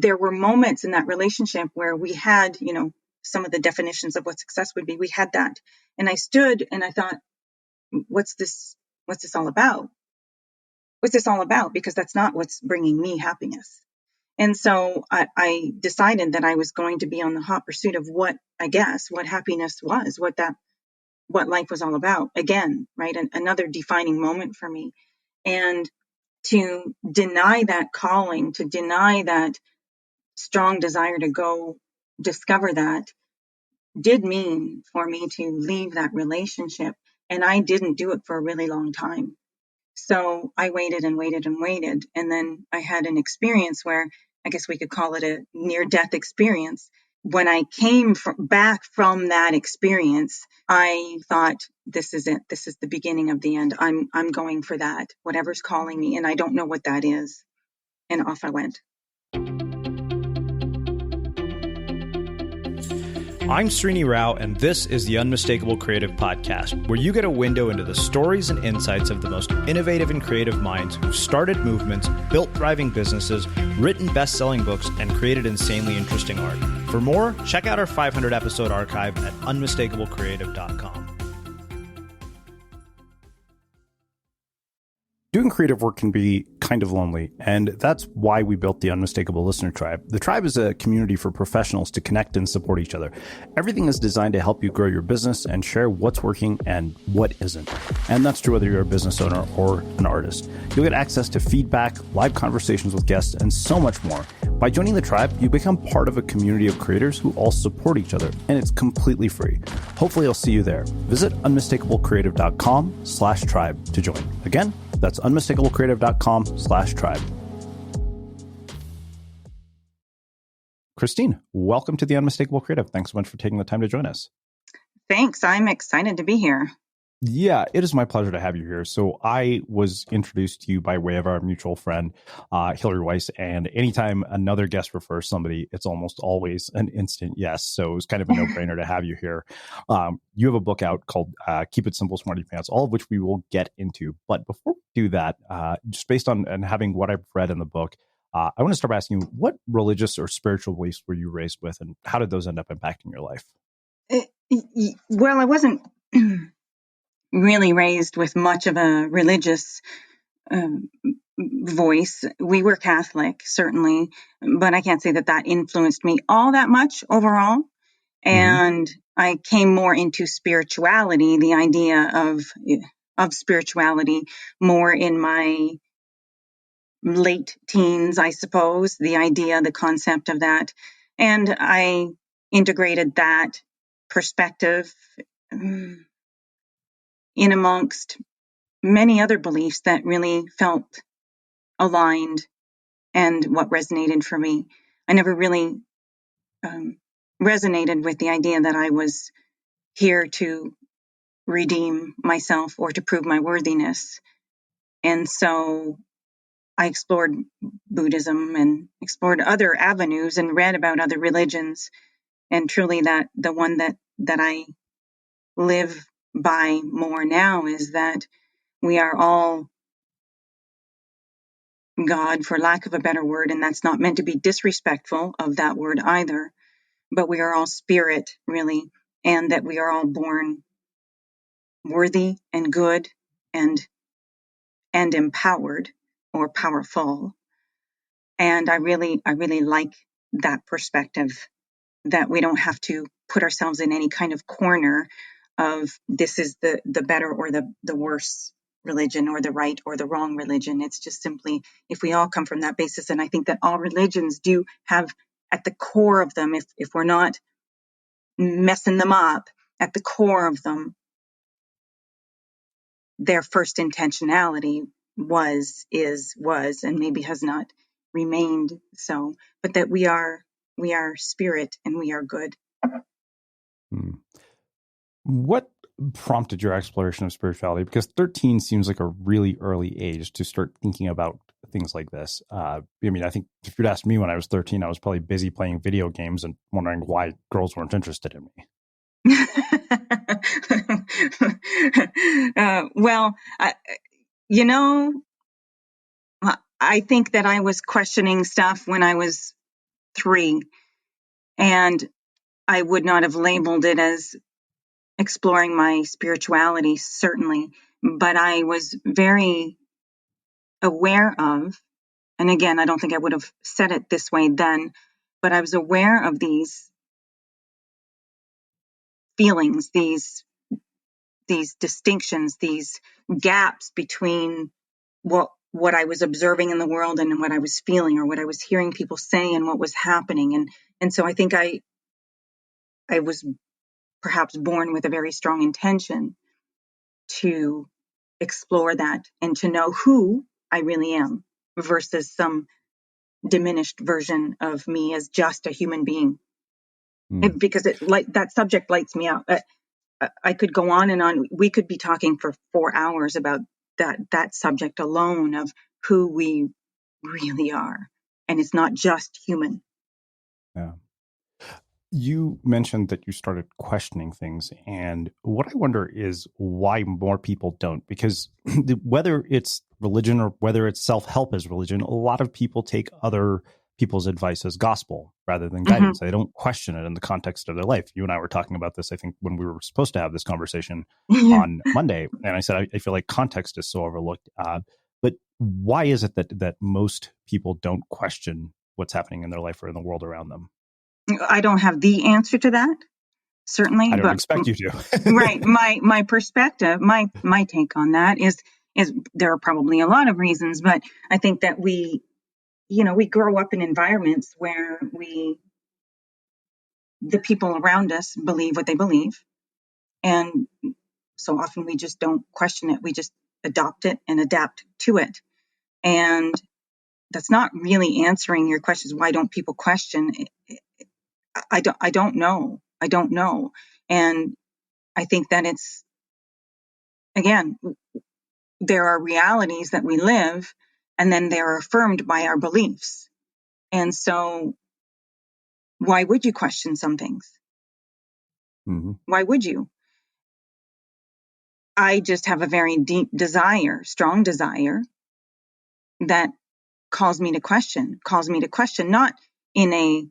there were moments in that relationship where we had, some of the definitions of what success would be. We had that. And I stood and I thought, what's this all about? What's this all about? Because that's not what's bringing me happiness. And so I decided that I was going to be on the hot pursuit of what happiness was, what life was all about. Again, right? Another defining moment for me. And to deny that calling, to deny that strong desire to go discover that, did mean for me to leave that relationship. And I didn't do it for a really long time. So I waited and waited and waited. And then I had an experience where I guess we could call it a near-death experience. When I came back from that experience, I thought, this is it. This is the beginning of the end. I'm going for that, whatever's calling me. And I don't know what that is. And off I went. I'm Srini Rao, and this is the Unmistakable Creative Podcast, where you get a window into the stories and insights of the most innovative and creative minds who've started movements, built thriving businesses, written best-selling books, and created insanely interesting art. For more, check out our 500-episode archive at unmistakablecreative.com. Doing creative work can be kind of lonely, and that's why we built the Unmistakable Listener Tribe. The tribe is a community for professionals to connect and support each other. Everything is designed to help you grow your business and share what's working and what isn't. And that's true whether you're a business owner or an artist. You'll get access to feedback, live conversations with guests, and so much more. By joining the tribe, you become part of a community of creators who all support each other, and it's completely free. Hopefully I'll see you there. Visit unmistakablecreative.com/tribe to join. Again, that's unmistakablecreative.com/tribe. Christine, welcome to the Unmistakable Creative. Thanks so much for taking the time to join us. Thanks. I'm excited to be here. Yeah, it is my pleasure to have you here. So I was introduced to you by way of our mutual friend, Hillary Weiss. And anytime another guest refers somebody, it's almost always an instant yes. So it was kind of a no-brainer to have you here. You have a book out called Keep It Simple, Smarty Pants, all of which we will get into. But before we do that, just based on and having what I've read in the book, I want to start by asking you, what religious or spiritual beliefs were you raised with, and how did those end up impacting your life? Well, I wasn't really raised with much of a religious voice. We were Catholic, certainly, but I can't say that influenced me all that much overall. And I came more into spirituality, the idea of spirituality, more in my late teens, I suppose, the concept of that. And I integrated that perspective in amongst many other beliefs that really felt aligned and what resonated for me. I never really resonated with the idea that I was here to redeem myself or to prove my worthiness. And so I explored Buddhism and explored other avenues and read about other religions. And truly that the one that I live by more now is that we are all God, for lack of a better word, and that's not meant to be disrespectful of that word either, but we are all spirit, really, and that we are all born worthy and good and empowered or powerful. And I really like that perspective, that we don't have to put ourselves in any kind of corner of this is the better or the worse religion or the right or the wrong religion. It's just simply, if we all come from that basis, and I think that all religions do have at the core of them, if we're not messing them up, at the core of them, their first intentionality was, and maybe has not remained so, but that we are spirit and we are good. What prompted your exploration of spirituality? Because 13 seems like a really early age to start thinking about things like this. I think if you'd asked me when I was 13, I was probably busy playing video games and wondering why girls weren't interested in me. I think that I was questioning stuff when I was 3. And I would not have labeled it as exploring my spirituality, certainly, but I was very aware of, and again, I don't think I would have said it this way then, but I was aware of these feelings, these distinctions, these gaps between what I was observing in the world and what I was feeling, or what I was hearing people say and what was happening. And so I think I was perhaps born with a very strong intention to explore that and to know who I really am versus some diminished version of me as just a human being. Because that subject lights me up. I could go on and on. We could be talking for 4 hours about that subject alone of who we really are. And it's not just human. Yeah. You mentioned that you started questioning things, and what I wonder is why more people don't, because whether it's religion or whether it's self-help as religion, a lot of people take other people's advice as gospel rather than guidance. They don't question it in the context of their life. You and I were talking about this, I think, when we were supposed to have this conversation on Monday, and I said I feel like context is so overlooked. But why is it that most people don't question what's happening in their life or in the world around them? I don't have the answer to that, certainly. I don't but expect you to. Right. My perspective, my take on that is there are probably a lot of reasons, but I think that we grow up in environments where the people around us believe what they believe. And so often we just don't question it. We just adopt it and adapt to it. And that's not really answering your questions. Why don't people question? I don't know. I don't know. And I think that it's, again, there are realities that we live, and then they're affirmed by our beliefs. And so why would you question some things? Mm-hmm. Why would you? I just have a very deep desire, strong desire, that calls me to question, not in a,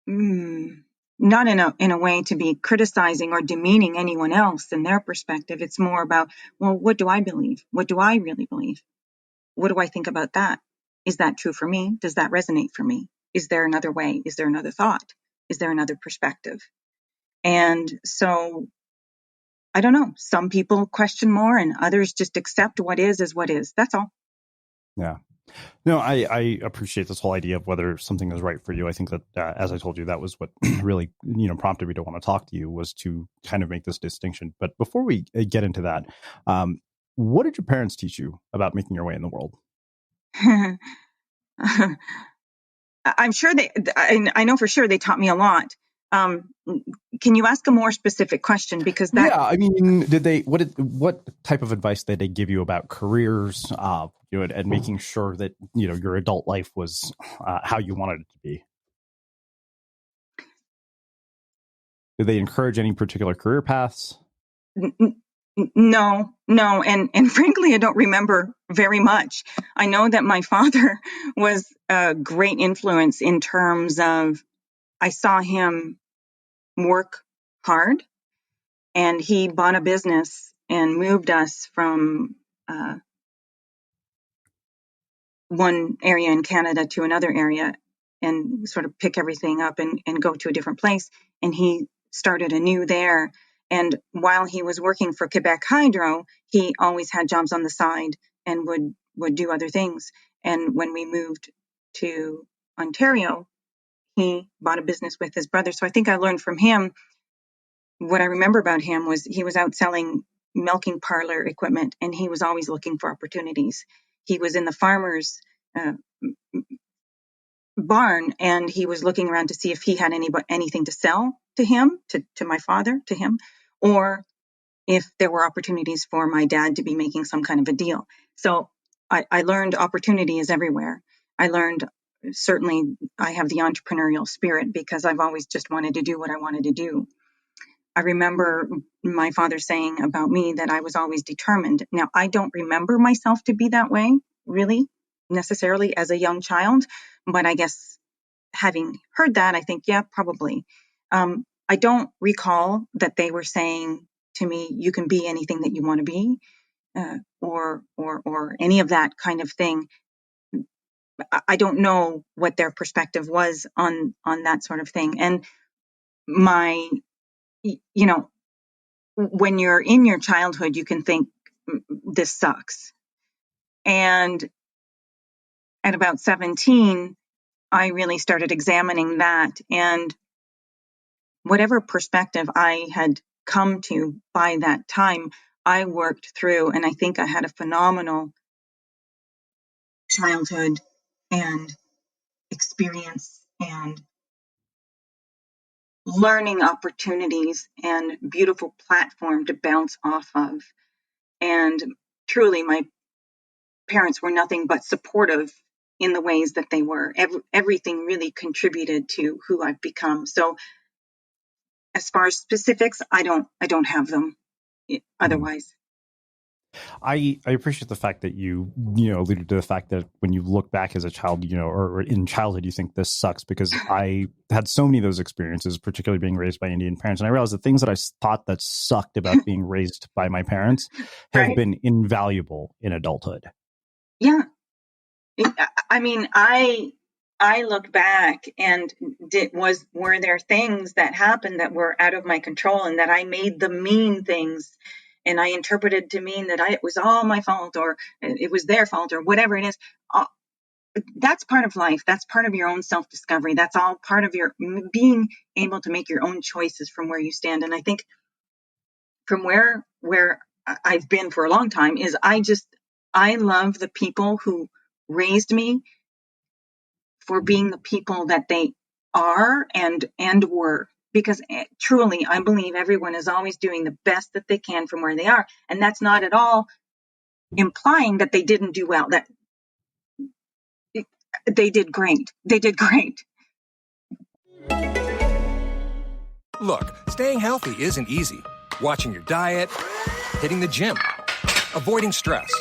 not in a way to be criticizing or demeaning anyone else and their perspective. It's more about, well, what do I believe? What do I really believe? What do I think about that? Is that true for me? Does that resonate for me? Is there another way? Is there another thought? Is there another perspective? And so I don't know. Some people question more and others just accept what is what is. That's all. Yeah. No, I appreciate this whole idea of whether something is right for you. I think that, as I told you, that was what really, prompted me to want to talk to you, was to kind of make this distinction. But before we get into that, what did your parents teach you about making your way in the world? I'm sure I know for sure they taught me a lot. Can you ask a more specific question? Because yeah, I mean, what type of advice did they give you about careers, and making sure that, your adult life was how you wanted it to be? Did they encourage any particular career paths? No. And frankly, I don't remember very much. I know that my father was a great influence in terms of, I saw him work hard, and he bought a business and moved us from one area in Canada to another area, and sort of pick everything up and go to a different place. And he started anew there. And while he was working for Quebec Hydro, he always had jobs on the side and would do other things. And when we moved to Ontario, he bought a business with his brother. So I think I learned from him. What I remember about him was he was out selling milking parlor equipment, and he was always looking for opportunities. He was in the farmers' barn, and he was looking around to see if he had anything to sell to him, to my father, to him, or if there were opportunities for my dad to be making some kind of a deal. So I learned opportunity is everywhere. I learned, certainly I have the entrepreneurial spirit because I've always just wanted to do what I wanted to do. I remember my father saying about me that I was always determined. Now, I don't remember myself to be that way, really. necessarily as a young child, but I guess having heard that, I think, yeah, probably. I don't recall that they were saying to me, you can be anything that you want to be, or any of that kind of thing. I don't know what their perspective was on that sort of thing. And my, when you're in your childhood, you can think, this sucks. And at about 17, I really started examining that, and whatever perspective I had come to by that time, I worked through, and I think I had a phenomenal childhood and experience and learning opportunities and beautiful platform to bounce off of. And truly, my parents were nothing but supportive in the ways that they were. Everything really contributed to who I've become. So as far as specifics, I don't have them otherwise. I appreciate the fact that you alluded to the fact that when you look back as a child, or in childhood, you think this sucks, because I had so many of those experiences, particularly being raised by Indian parents. And I realized the things that I thought that sucked about being raised by my parents have Right? been invaluable in adulthood. Yeah. I mean, I look back and were there things that happened that were out of my control, and that I made the mean things, and I interpreted to mean that it was all my fault, or it was their fault, or whatever it is. That's part of life. That's part of your own self-discovery. That's all part of your being able to make your own choices from where you stand. And I think from where I've been for a long time is I love the people who raised me for being the people that they are and were, because truly I believe everyone is always doing the best that they can from where they are, and that's not at all implying that they didn't do well. That they did great. Look, staying healthy isn't easy. Watching your diet, hitting the gym, avoiding stress.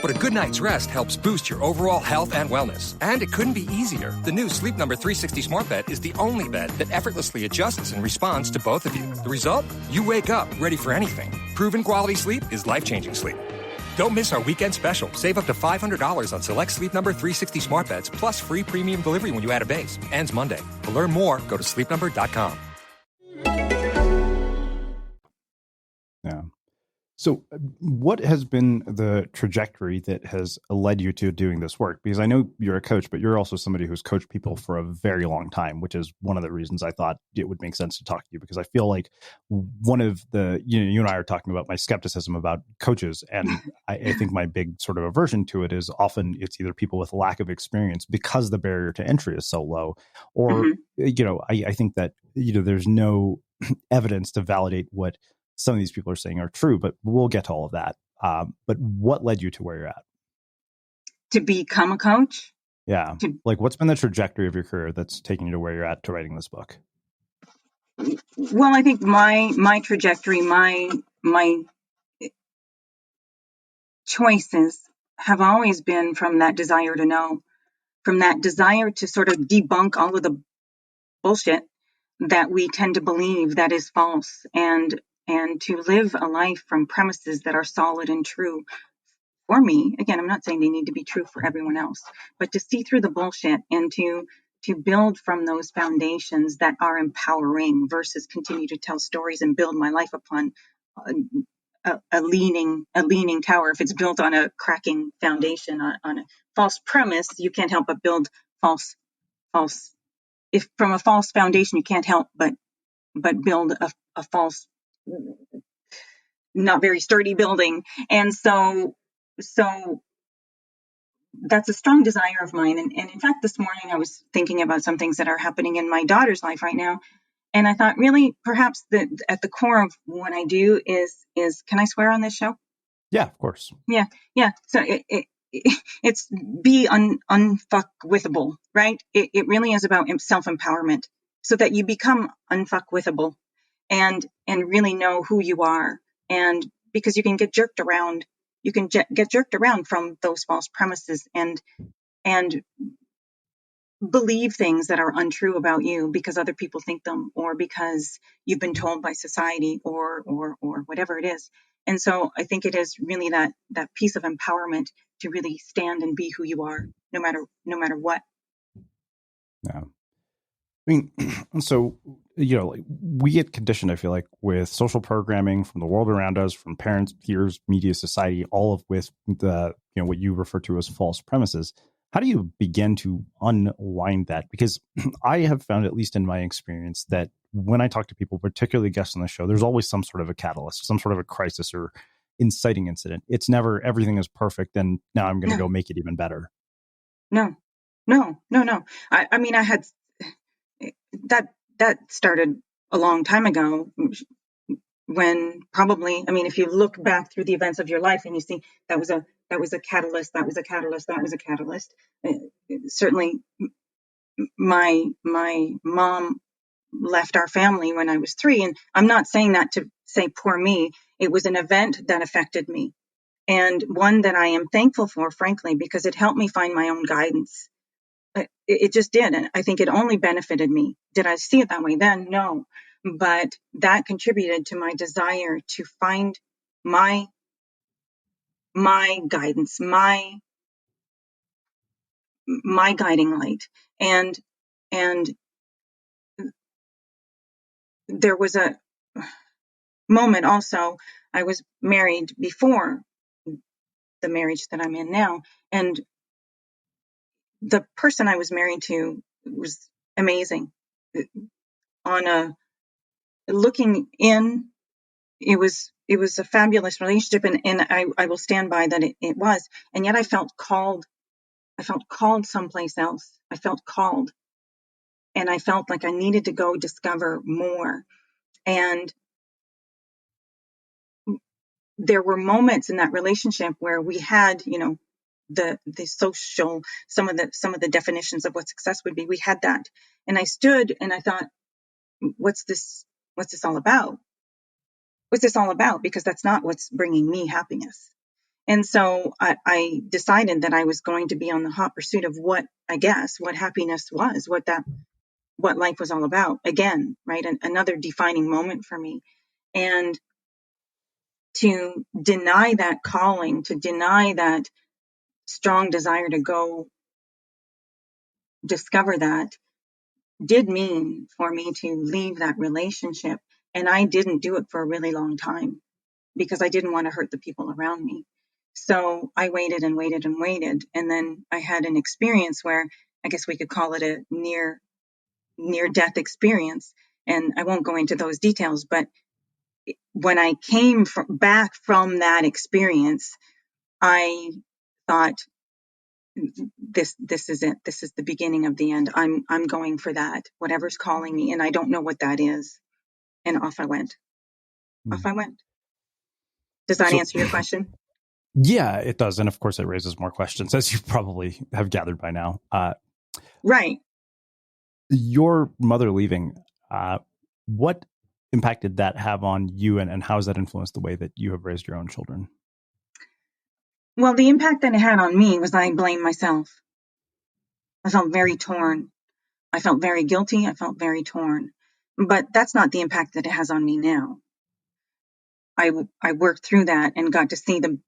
But a good night's rest helps boost your overall health and wellness. And it couldn't be easier. The new Sleep Number 360 Smart Bed is the only bed that effortlessly adjusts and responds to both of you. The result? You wake up ready for anything. Proven quality sleep is life-changing sleep. Don't miss our weekend special. Save up to $500 on select Sleep Number 360 Smart Beds, plus free premium delivery when you add a base. Ends Monday. To learn more, go to sleepnumber.com. Yeah. So what has been the trajectory that has led you to doing this work? Because I know you're a coach, but you're also somebody who's coached people for a very long time, which is one of the reasons I thought it would make sense to talk to you, because I feel like one of the, you and I are talking about my skepticism about coaches. And I think my big sort of aversion to it is often it's either people with lack of experience because the barrier to entry is so low, or, I think that, there's no evidence to validate what some of these people are saying are true, but we'll get to all of that. But what led you to where you're at? To become a coach? Yeah. Like, what's been the trajectory of your career that's taken you to where you're at to writing this book? Well, I think my trajectory, my choices have always been from that desire to know, from that desire to sort of debunk all of the bullshit that we tend to believe that is false, and to live a life from premises that are solid and true. For me, again, I'm not saying they need to be true for everyone else, but to see through the bullshit and to build from those foundations that are empowering, versus continue to tell stories and build my life upon a leaning tower. If it's built on a cracking foundation, on a false premise, you can't help but build false. If from a false foundation, you can't help but build a false, not very sturdy building. And so that's a strong desire of mine. And in fact, this morning I was thinking about some things that are happening in my daughter's life right now. And I thought, really, perhaps at the core of what I do is, can I swear on this show? Yeah, of course. Yeah. So it's be unfuckwithable, right? It really is about self-empowerment, so that you become unfuckwithable and really know who you are. And because you can get jerked around get jerked around from those false premises and believe things that are untrue about you because other people think them, or because you've been told by society, or whatever it is. And so I think it is really that piece of empowerment to really stand and be who you are, no matter what. Yeah. I mean, so, like, we get conditioned, I feel like, with social programming from the world around us, from parents, peers, media, society, all of with the, what you refer to as false premises. How do you begin to unwind that? Because I have found, at least in my experience, that when I talk to people, particularly guests on the show, there's always some sort of a catalyst, some sort of a crisis or inciting incident. It's never everything is perfect and now I'm going to go make it even better. No. I mean, I had that started a long time ago, when probably, I mean, if you look back through the events of your life and you see that was a catalyst, certainly my mom left our family when I was 3, and I'm not saying that to say poor me. It was an event that affected me, and one that I am thankful for, frankly, because it helped me find my own guidance. It just did. And I think it only benefited me. Did I see it that way then? No. But that contributed to my desire to find my guidance, my guiding light. And there was a moment also. I was married before the marriage that I'm in now, and the person I was married to was amazing. On a looking in, it was a fabulous relationship, and I will stand by that it was. And yet I felt called someplace else. I felt called, and I felt like I needed to go discover more. And there were moments in that relationship where we had, the social, some of the definitions of what success would be. We had that, and I stood and I thought, what's this all about? What's this all about? Because that's not what's bringing me happiness. And so I decided that I was going to be on the hot pursuit of what happiness was, what life was all about. Again, right? Another defining moment for me. And to deny that calling, to deny that strong desire to go discover that, did mean for me to leave that relationship. And I didn't do it for a really long time because I didn't want to hurt the people around me. So I waited and waited and waited. And then I had an experience where I guess we could call it a near death experience. And I won't go into those details, but when I came back from that experience, I thought, this is it. This is the beginning of the end. I'm going for that, whatever's calling me. And I don't know what that is. And off I went. Does that answer your question? Yeah, it does. And of course, it raises more questions, as you probably have gathered by now. Right. Your mother leaving, what impact did that have on you, and how has that influenced the way that you have raised your own children? Well, the impact that it had on me was I blamed myself. I felt very torn. I felt very guilty. I felt very torn. But that's not the impact that it has on me now. I worked through that and got to see the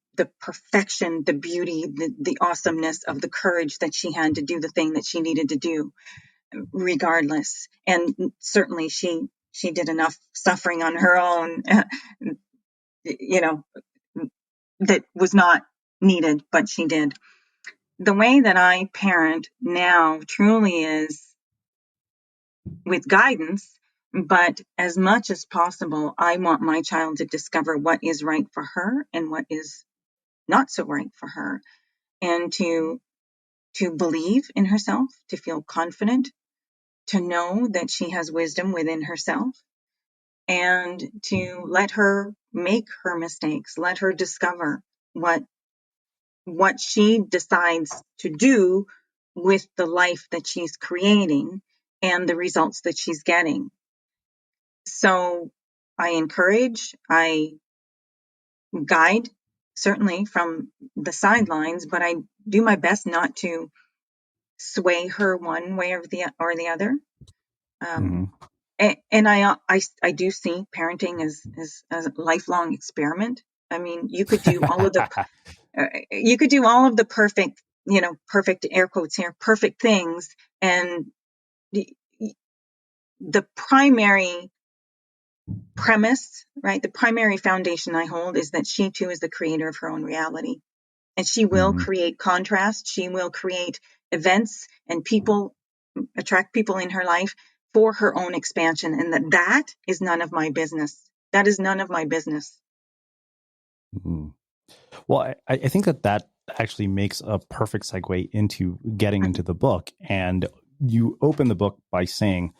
perfection, the beauty, the awesomeness of the courage that she had to do the thing that she needed to do, regardless. And certainly she did enough suffering on her own, that was not needed, but she did. The way that I parent now truly is with guidance, but as much as possible, I want my child to discover what is right for her and what is not so right for her, and to believe in herself, to feel confident, to know that she has wisdom within herself, and to let her make her mistakes, let her discover what she decides to do with the life that she's creating and the results that she's getting. So I encourage, I guide, certainly from the sidelines, but I do my best not to sway her one way or the other. Mm-hmm. And I do see parenting as a lifelong experiment. I mean, you could do all of the perfect, perfect air quotes here, perfect things, and the primary premise, right? The primary foundation I hold is that she too is the creator of her own reality. And she will Mm-hmm. create contrast. She will create events and people, attract people in her life for her own expansion. And that is none of my business. That is none of my business. Mm-hmm. Well, I think that actually makes a perfect segue into getting into the book. And you open the book by saying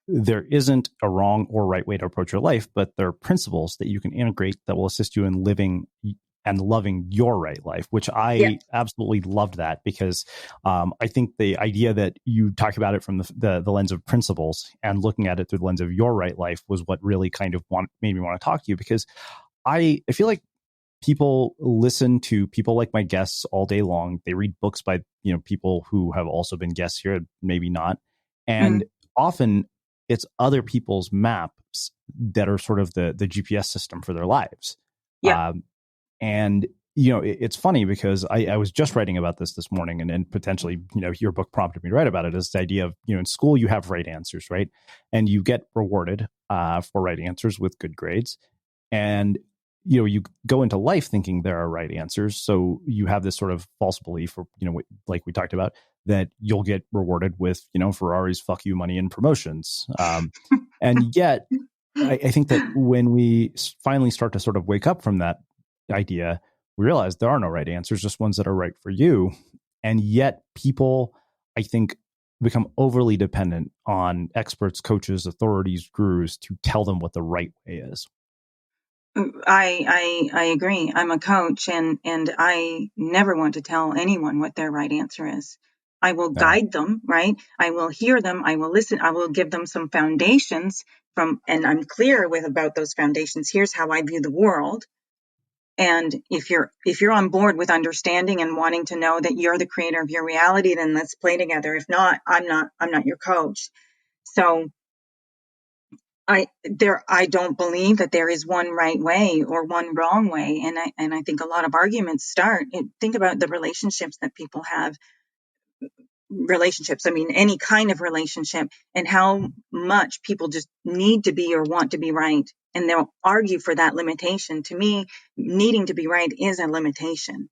there isn't a wrong or right way to approach your life, but there are principles that you can integrate that will assist you in living and loving your right life, which Yeah. I absolutely loved that, because I think the idea that you talk about it from the lens of principles and looking at it through the lens of your right life was what really kind of made me want to talk to you, because I feel like people listen to people like my guests all day long. They read books by, people who have also been guests here, maybe not. And Mm, often it's other people's maps that are sort of the GPS system for their lives. yeah. And, it's funny because I was just writing about this morning, and potentially, your book prompted me to write about it, is the idea of, in school, you have right answers, right? And you get rewarded for right answers with good grades. And you go into life thinking there are right answers, so you have this sort of false belief, or like we talked about, that you'll get rewarded with Ferraris, fuck you money, and promotions. And yet I think that when we finally start to sort of wake up from that idea, we realize there are no right answers, just ones that are right for you. And yet people, I think, become overly dependent on experts, coaches, authorities, gurus to tell them what the right way is. I agree. I'm a coach, and I never want to tell anyone what their right answer is. I will Yeah. guide them, right? I will hear them. I will listen. I will give them some foundations and I'm clear about those foundations. Here's how I view the world. And if you're on board with understanding and wanting to know that you're the creator of your reality, then let's play together. If not, I'm not your coach. So I don't believe that there is one right way or one wrong way, and I think a lot of arguments start. Think about the relationships that people have. Relationships, I mean, any kind of relationship, and how much people just need to be or want to be right, and they'll argue for that limitation. To me, needing to be right is a limitation.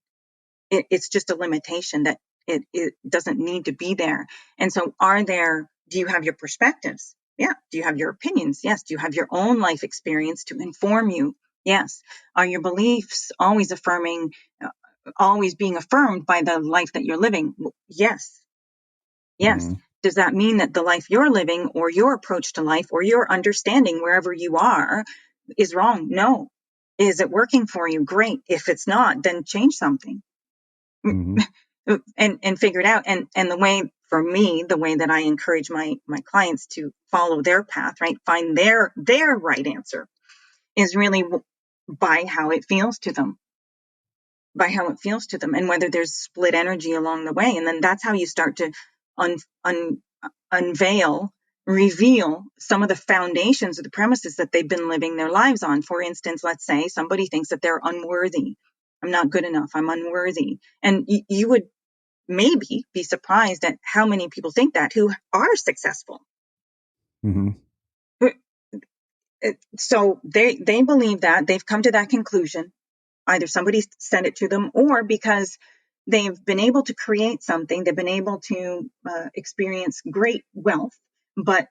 It's just a limitation that it doesn't need to be there. And so do you have your perspectives? Yeah. Do you have your opinions? Yes. Do you have your own life experience to inform you? Yes. Are your beliefs always being affirmed by the life that you're living? Yes. Yes. Mm-hmm. Does that mean that the life you're living, or your approach to life, or your understanding wherever you are, is wrong? No. Is it working for you? Great. If it's not, then change something. Mm-hmm. And figure it out. And the way, for me, the way that I encourage my clients to follow their path, right, find their right answer, is really by how it feels to them, and whether there's split energy along the way. And then that's how you start to unveil, reveal some of the foundations of the premises that they've been living their lives on. For instance, let's say somebody thinks that they're unworthy. I'm not good enough. I'm unworthy. And you would maybe be surprised at how many people think that who are successful. Mm-hmm. So they believe that, they've come to that conclusion. Either somebody sent it to them, or because they've been able to create something, they've been able to experience great wealth, but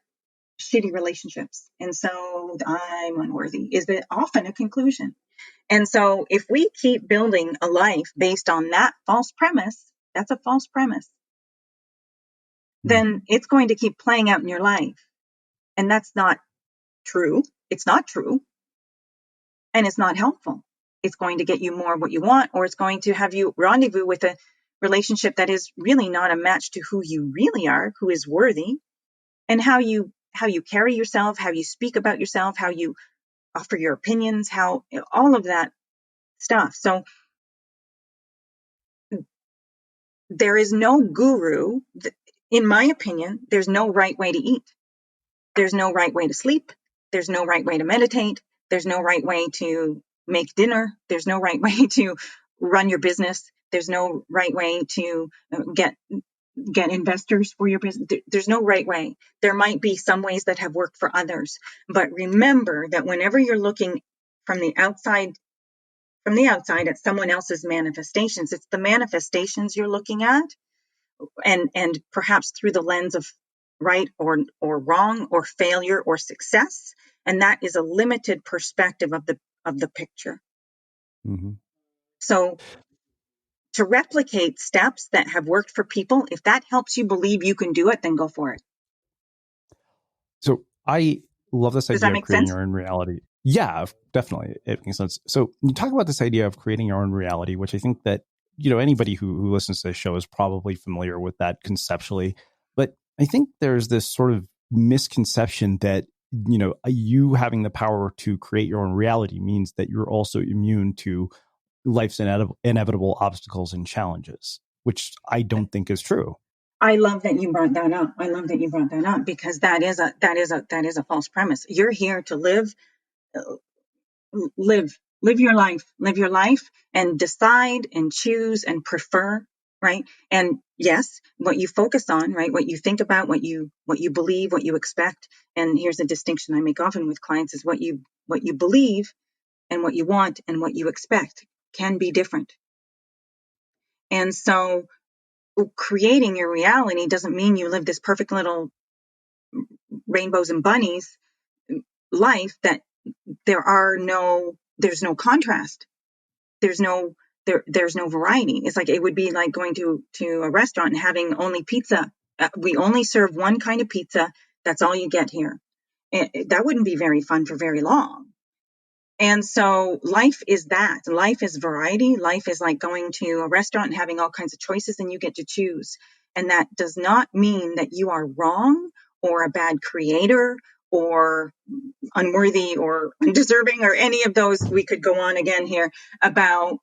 shitty relationships. And so I'm unworthy is often a conclusion. And so if we keep building a life based on that false premise, that's a false premise, then it's going to keep playing out in your life. And that's not true. It's not true. And it's not helpful. It's going to get you more of what you want, or it's going to have you rendezvous with a relationship that is really not a match to who you really are, who is worthy, and how you carry yourself, how you speak about yourself, how you offer your opinions, how all of that stuff. So there is no guru. In my opinion, there's no right way to eat. There's no right way to sleep. There's no right way to meditate. There's no right way to make dinner. There's no right way to run your business. There's no right way to get investors for your business. There's no right way. There might be some ways that have worked for others, but remember that whenever you're looking from the outside at someone else's manifestations, it's the manifestations you're looking at, and perhaps through the lens of right or wrong or failure or success, and that is a limited perspective of the picture. Mm-hmm. So to replicate steps that have worked for people, if that helps you believe you can do it, then go for it. So I love this idea of creating sense? your own reality. Yeah, definitely. It makes sense. So you talk about this idea of creating your own reality, which I think that, anybody who listens to this show is probably familiar with that conceptually. But I think there's this sort of misconception that, you having the power to create your own reality means that you're also immune to life's inevitable obstacles and challenges, which I don't think is true. I love that you brought that up. Because that is a false premise. You're here to live your life and decide and choose and prefer, right? And yes, what you focus on, right? What you think about, what you believe, what you expect. And here's a distinction I make often with clients is what you believe and what you want and what you expect can be different. And so creating your reality doesn't mean you live this perfect little rainbows and bunnies life that there's no contrast. There's no variety. It's like, it would be like going to a restaurant and having only pizza. We only serve one kind of pizza. That's all you get here. That wouldn't be very fun for very long. And so life is that. Life is variety. Life is like going to a restaurant and having all kinds of choices, and you get to choose. And that does not mean that you are wrong or a bad creator or unworthy or undeserving or any of those. We could go on again here about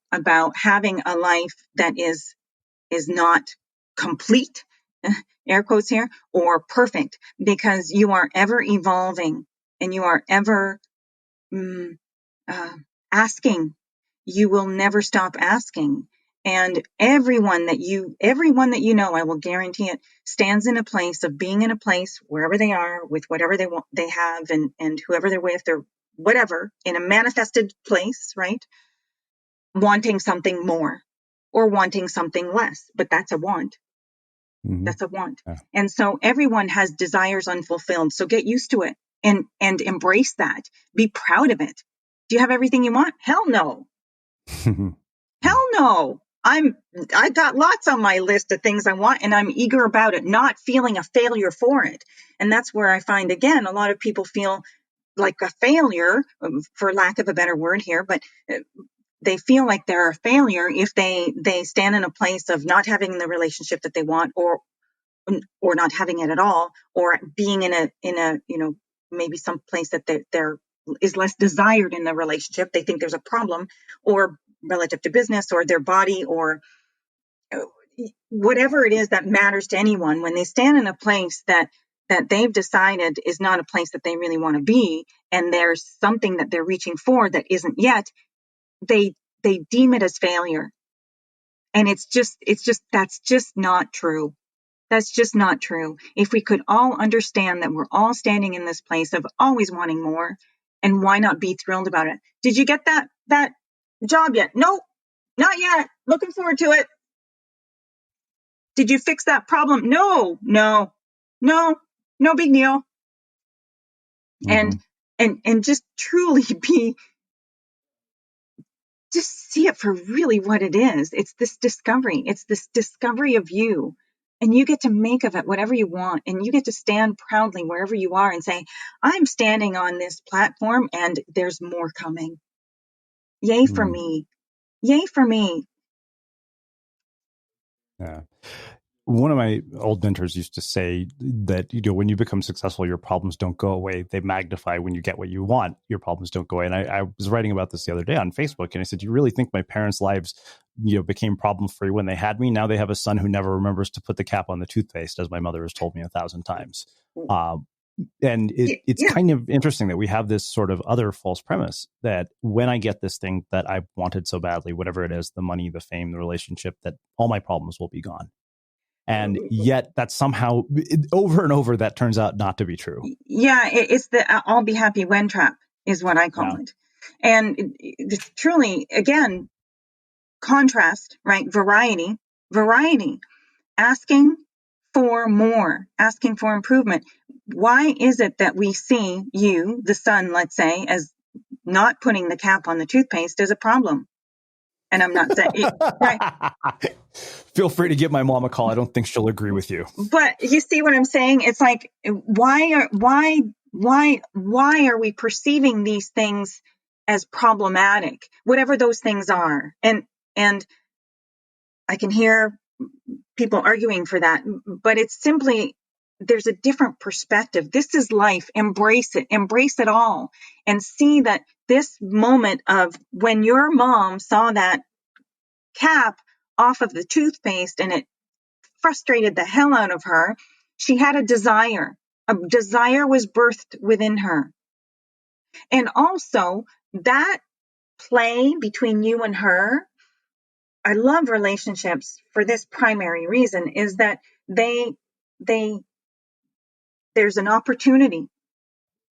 having a life that is not complete, air quotes here, or perfect, because you are ever evolving and you are ever asking. You will never stop asking. And everyone that you know, I will guarantee it, stands in a place of being in a place wherever they are with whatever they have and whoever they're with or whatever, in a manifested place, right? Wanting something more or wanting something less, but that's a want. Mm-hmm. That's a want. Yeah. And so everyone has desires unfulfilled. So get used to it and embrace that. Be proud of it. Do you have everything you want? Hell no. Hell no. I got lots on my list of things I want, and I'm eager about it, not feeling a failure for it. And that's where I find, again, a lot of people feel like a failure, for lack of a better word here, but they feel like they're a failure if they stand in a place of not having the relationship that they want, or not having it at all, or being in a maybe some place that there is less desired in the relationship. They think there's a problem, or relative to business or their body or whatever it is that matters to anyone. When they stand in a place that they've decided is not a place that they really want to be, and there's something that they're reaching for that isn't yet, they deem it as failure. And it's just that's just not true. That's just not true. If we could all understand that we're all standing in this place of always wanting more, and why not be thrilled about it? Did you get that job yet? Nope, not yet. Looking forward to it. Did you fix that problem? No big deal. Mm-hmm. And just truly just see it for really what it is. It's this discovery. It's this discovery of you. And you get to make of it whatever you want. And you get to stand proudly wherever you are and say, I'm standing on this platform and there's more coming. Yay for me. Yay for me. Yeah. One of my old mentors used to say that, when you become successful, your problems don't go away. They magnify. When you get what you want, your problems don't go away. And I was writing about this the other day on Facebook, and I said, do you really think my parents' lives became problem free when they had me. Now they have a son who never remembers to put the cap on the toothpaste, as my mother has told me 1,000 times. And it's kind of interesting that we have this sort of other false premise that when I get this thing that I wanted so badly, whatever it is, the money, the fame, the relationship, that all my problems will be gone. And yet that somehow over and over, that turns out not to be true. Yeah, it's the I'll be happy when trap is what I call it. And it's truly, again, contrast, right? Variety, asking for more, asking for improvement. Why is it that we see you, the son, let's say, as not putting the cap on the toothpaste as a problem? And I'm not saying right. Feel free to give my mom a call. I don't think she'll agree with you. But you see what I'm saying? It's like, why are we perceiving these things as problematic, whatever those things are? And I can hear people arguing for that, but it's simply, there's a different perspective. This is life. Embrace it all, and see that this moment of when your mom saw that cap off of the toothpaste and it frustrated the hell out of her, she had a desire. A desire was birthed within her. And also that play between you and her, I love relationships for this primary reason, is that there's an opportunity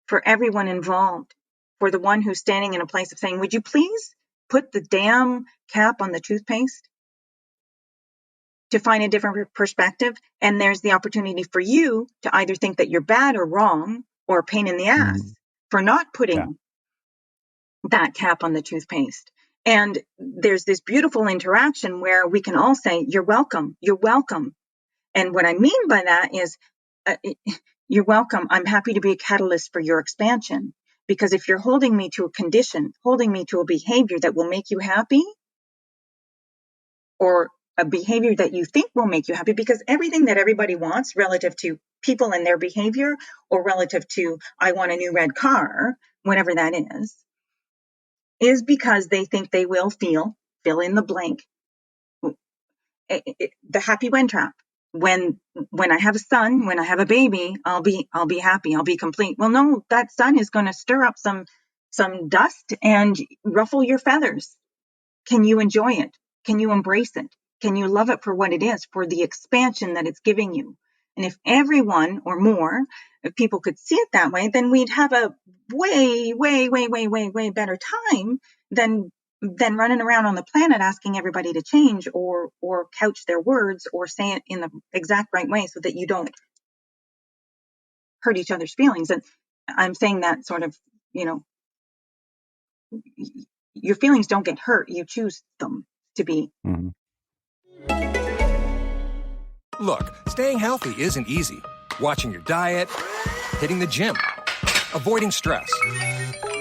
for everyone involved, for the one who's standing in a place of saying, would you please put the damn cap on the toothpaste, to find a different perspective. And there's the opportunity for you to either think that you're bad or wrong or a pain in the ass for not putting that cap on the toothpaste. And there's this beautiful interaction where we can all say, you're welcome. And what I mean by that is, you're welcome. I'm happy to be a catalyst for your expansion. Because if you're holding me to a condition, holding me to a behavior that will make you happy, or a behavior that you think will make you happy, because everything that everybody wants relative to people and their behavior, or relative to, I want a new red car, whatever that is because they think they will fill in the blank, the happy when trap. When I have a son, when I have a baby, I'll be happy, I'll be complete. Well, no, that son is going to stir up some dust and ruffle your feathers. Can you enjoy it? Can you embrace it? Can you love it for what it is, for the expansion that it's giving you? And if everyone or more, if people could see it that way, then we'd have a way better time than running around on the planet asking everybody to change or couch their words or say it in the exact right way so that you don't hurt each other's feelings. And I'm saying that sort of, your feelings don't get hurt. You choose them to be. Mm-hmm. Look, staying healthy isn't easy. Watching your diet, hitting the gym, avoiding stress.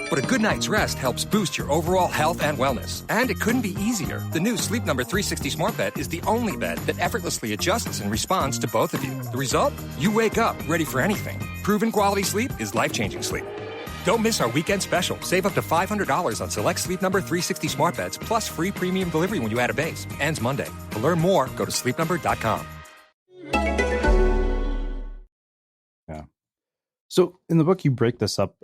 But a good night's rest helps boost your overall health and wellness. And it couldn't be easier. The new Sleep Number 360 Smart Bed is the only bed that effortlessly adjusts and responds to both of you. The result? You wake up ready for anything. Proven quality sleep is life-changing sleep. Don't miss our weekend special. Save up to $500 on select Sleep Number 360 Smart Beds, plus free premium delivery when you add a base. Ends Monday. To learn more, go to sleepnumber.com. So in the book, you break this up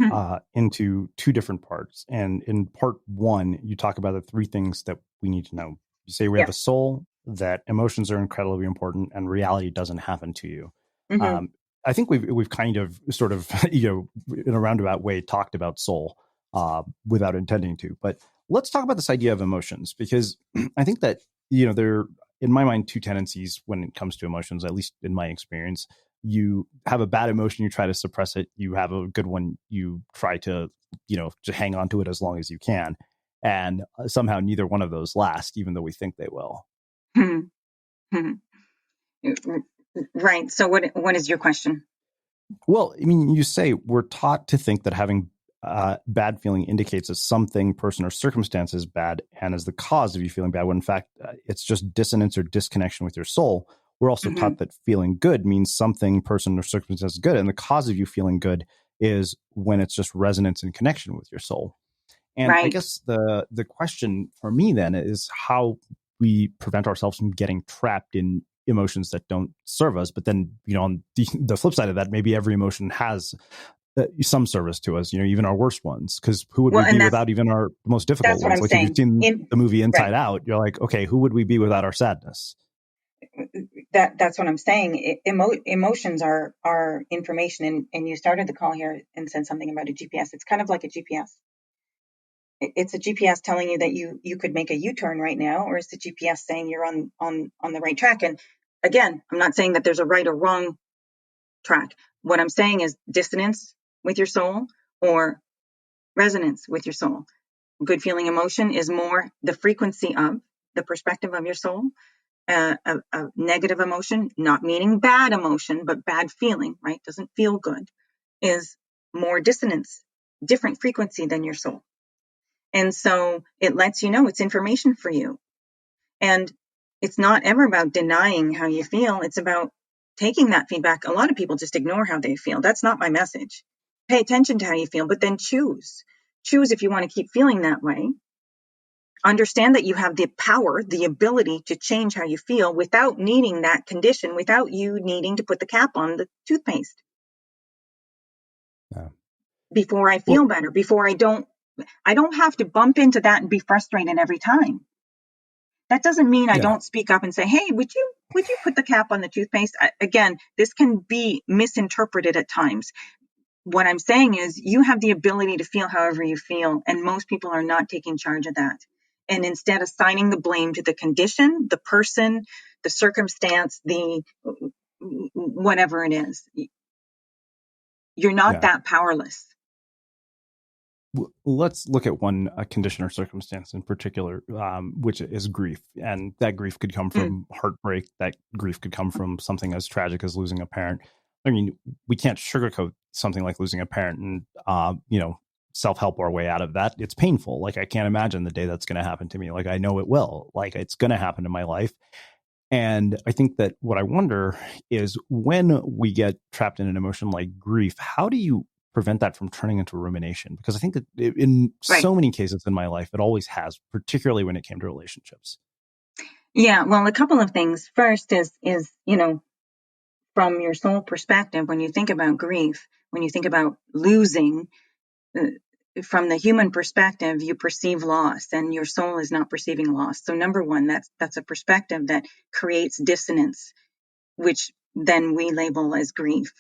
into two different parts. And in part one, you talk about the three things that we need to know. You say we have a soul, that emotions are incredibly important, and reality doesn't happen to you. Mm-hmm. I think we've kind of sort of, in a roundabout way, talked about soul without intending to. But let's talk about this idea of emotions, because I think that, there are, in my mind, two tendencies when it comes to emotions, at least in my experience. You have a bad emotion, you try to suppress it. You have a good one, you try to, to hang on to it as long as you can. And somehow neither one of those last, even though we think they will. Right. So what is your question? Well, I mean, you say we're taught to think that having bad feeling indicates that something, person, or circumstance is bad and is the cause of you feeling bad, when in fact, it's just dissonance or disconnection with your soul. We're also taught that feeling good means something, person, or circumstance is good. And the cause of you feeling good is when it's just resonance and connection with your soul. And I guess the question for me then is, how we prevent ourselves from getting trapped in emotions that don't serve us. But then, on the flip side of that, maybe every emotion has some service to us, even our worst ones, because who would we be without even our most difficult that's what ones? I'm Like saying. if you've seen the movie Inside Right. Out, you're like, okay, who would we be without our sadness? That's what I'm saying. Emotions are information, and you started the call here and said something about a GPS. It's kind of like a GPS. It's a GPS telling you that you could make a U-turn right now, or it's the GPS saying you're on the right track. And again, I'm not saying that there's a right or wrong track. What I'm saying is dissonance with your soul or resonance with your soul. Good feeling emotion is more the frequency of the perspective of your soul. A negative emotion, not meaning bad emotion, but bad feeling, right? Doesn't feel good, is more dissonance, different frequency than your soul. And so it lets you know it's information for you. And it's not ever about denying how you feel. It's about taking that feedback. A lot of people just ignore how they feel. That's not my message. Pay attention to how you feel, but then choose. Choose if you want to keep feeling that way. Understand that you have the power, the ability to change how you feel without needing that condition, without you needing to put the cap on the toothpaste. Yeah. Before I feel better, before I don't have to bump into that and be frustrated every time. That doesn't mean I don't speak up and say, hey, would you put the cap on the toothpaste? Again, this can be misinterpreted at times. What I'm saying is you have the ability to feel however you feel, and most people are not taking charge of that. And instead assigning the blame to the condition, the person, the circumstance, the whatever it is, you're not that powerless. Let's look at one condition or circumstance in particular, which is grief. And that grief could come from heartbreak. That grief could come from something as tragic as losing a parent. I mean, we can't sugarcoat something like losing a parent and, self-help our way out of that. It's painful. Like, I can't imagine the day that's going to happen to me. Like, I know it will. Like, it's going to happen in my life. And I think that what I wonder is when we get trapped in an emotion like grief, how do you prevent that from turning into rumination? Because I think that in so many cases in my life, it always has, particularly when it came to relationships. Yeah, well, a couple of things. First is from your soul perspective, when you think about grief, when you think about losing, from the human perspective, you perceive loss, and your soul is not perceiving loss. So number one, that's a perspective that creates dissonance, which then we label as grief.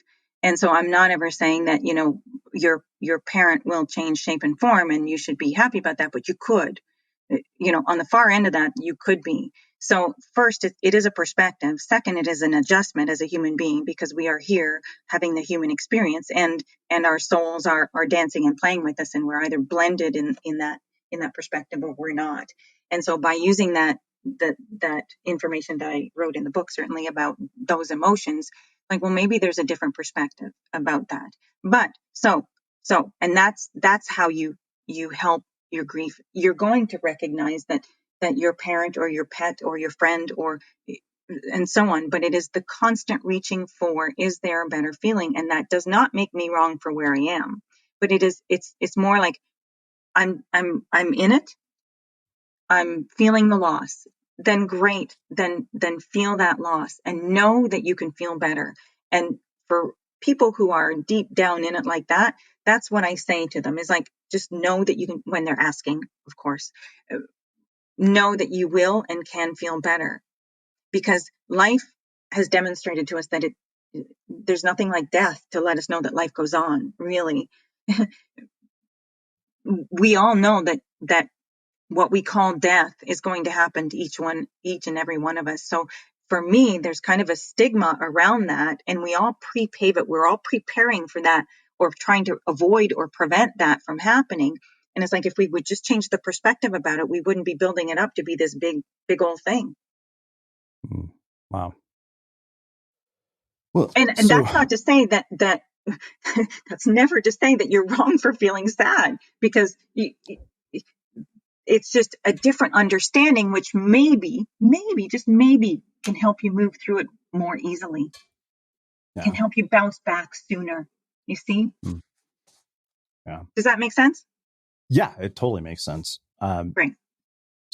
And so I'm not ever saying that, your parent will change shape and form and you should be happy about that, but you could, on the far end of that, you could be. So first, it is a perspective. Second, it is an adjustment as a human being, because we are here having the human experience, and our souls are dancing and playing with us, and we're either blended in that perspective or we're not. And so by using that information that I wrote in the book, certainly about those emotions, like, well, maybe there's a different perspective about that. But and that's how you help your grief. You're going to recognize that your parent or your pet or your friend and so on, but it is the constant reaching for, is there a better feeling? And that does not make me wrong for where I am, but it's more like I'm in it. I'm feeling the loss. Then great. Then feel that loss and know that you can feel better. And for people who are deep down in it like that, that's what I say to them, is like, just know that you can, when they're asking, of course, know that you will and can feel better, because life has demonstrated to us that there's nothing like death to let us know that life goes on, really. We all know that what we call death is going to happen to each and every one of us. So for me, there's kind of a stigma around that, and we all pre-pave it. We're all preparing for that, or trying to avoid or prevent that from happening. And it's like, if we would just change the perspective about it, we wouldn't be building it up to be this big old thing. Wow. Well, and that's not to say that that's never to say that you're wrong for feeling sad, because it's just a different understanding, which maybe, just maybe, can help you move through it more easily, can help you bounce back sooner. You see? Yeah. Does that make sense? Yeah, it totally makes sense. Right.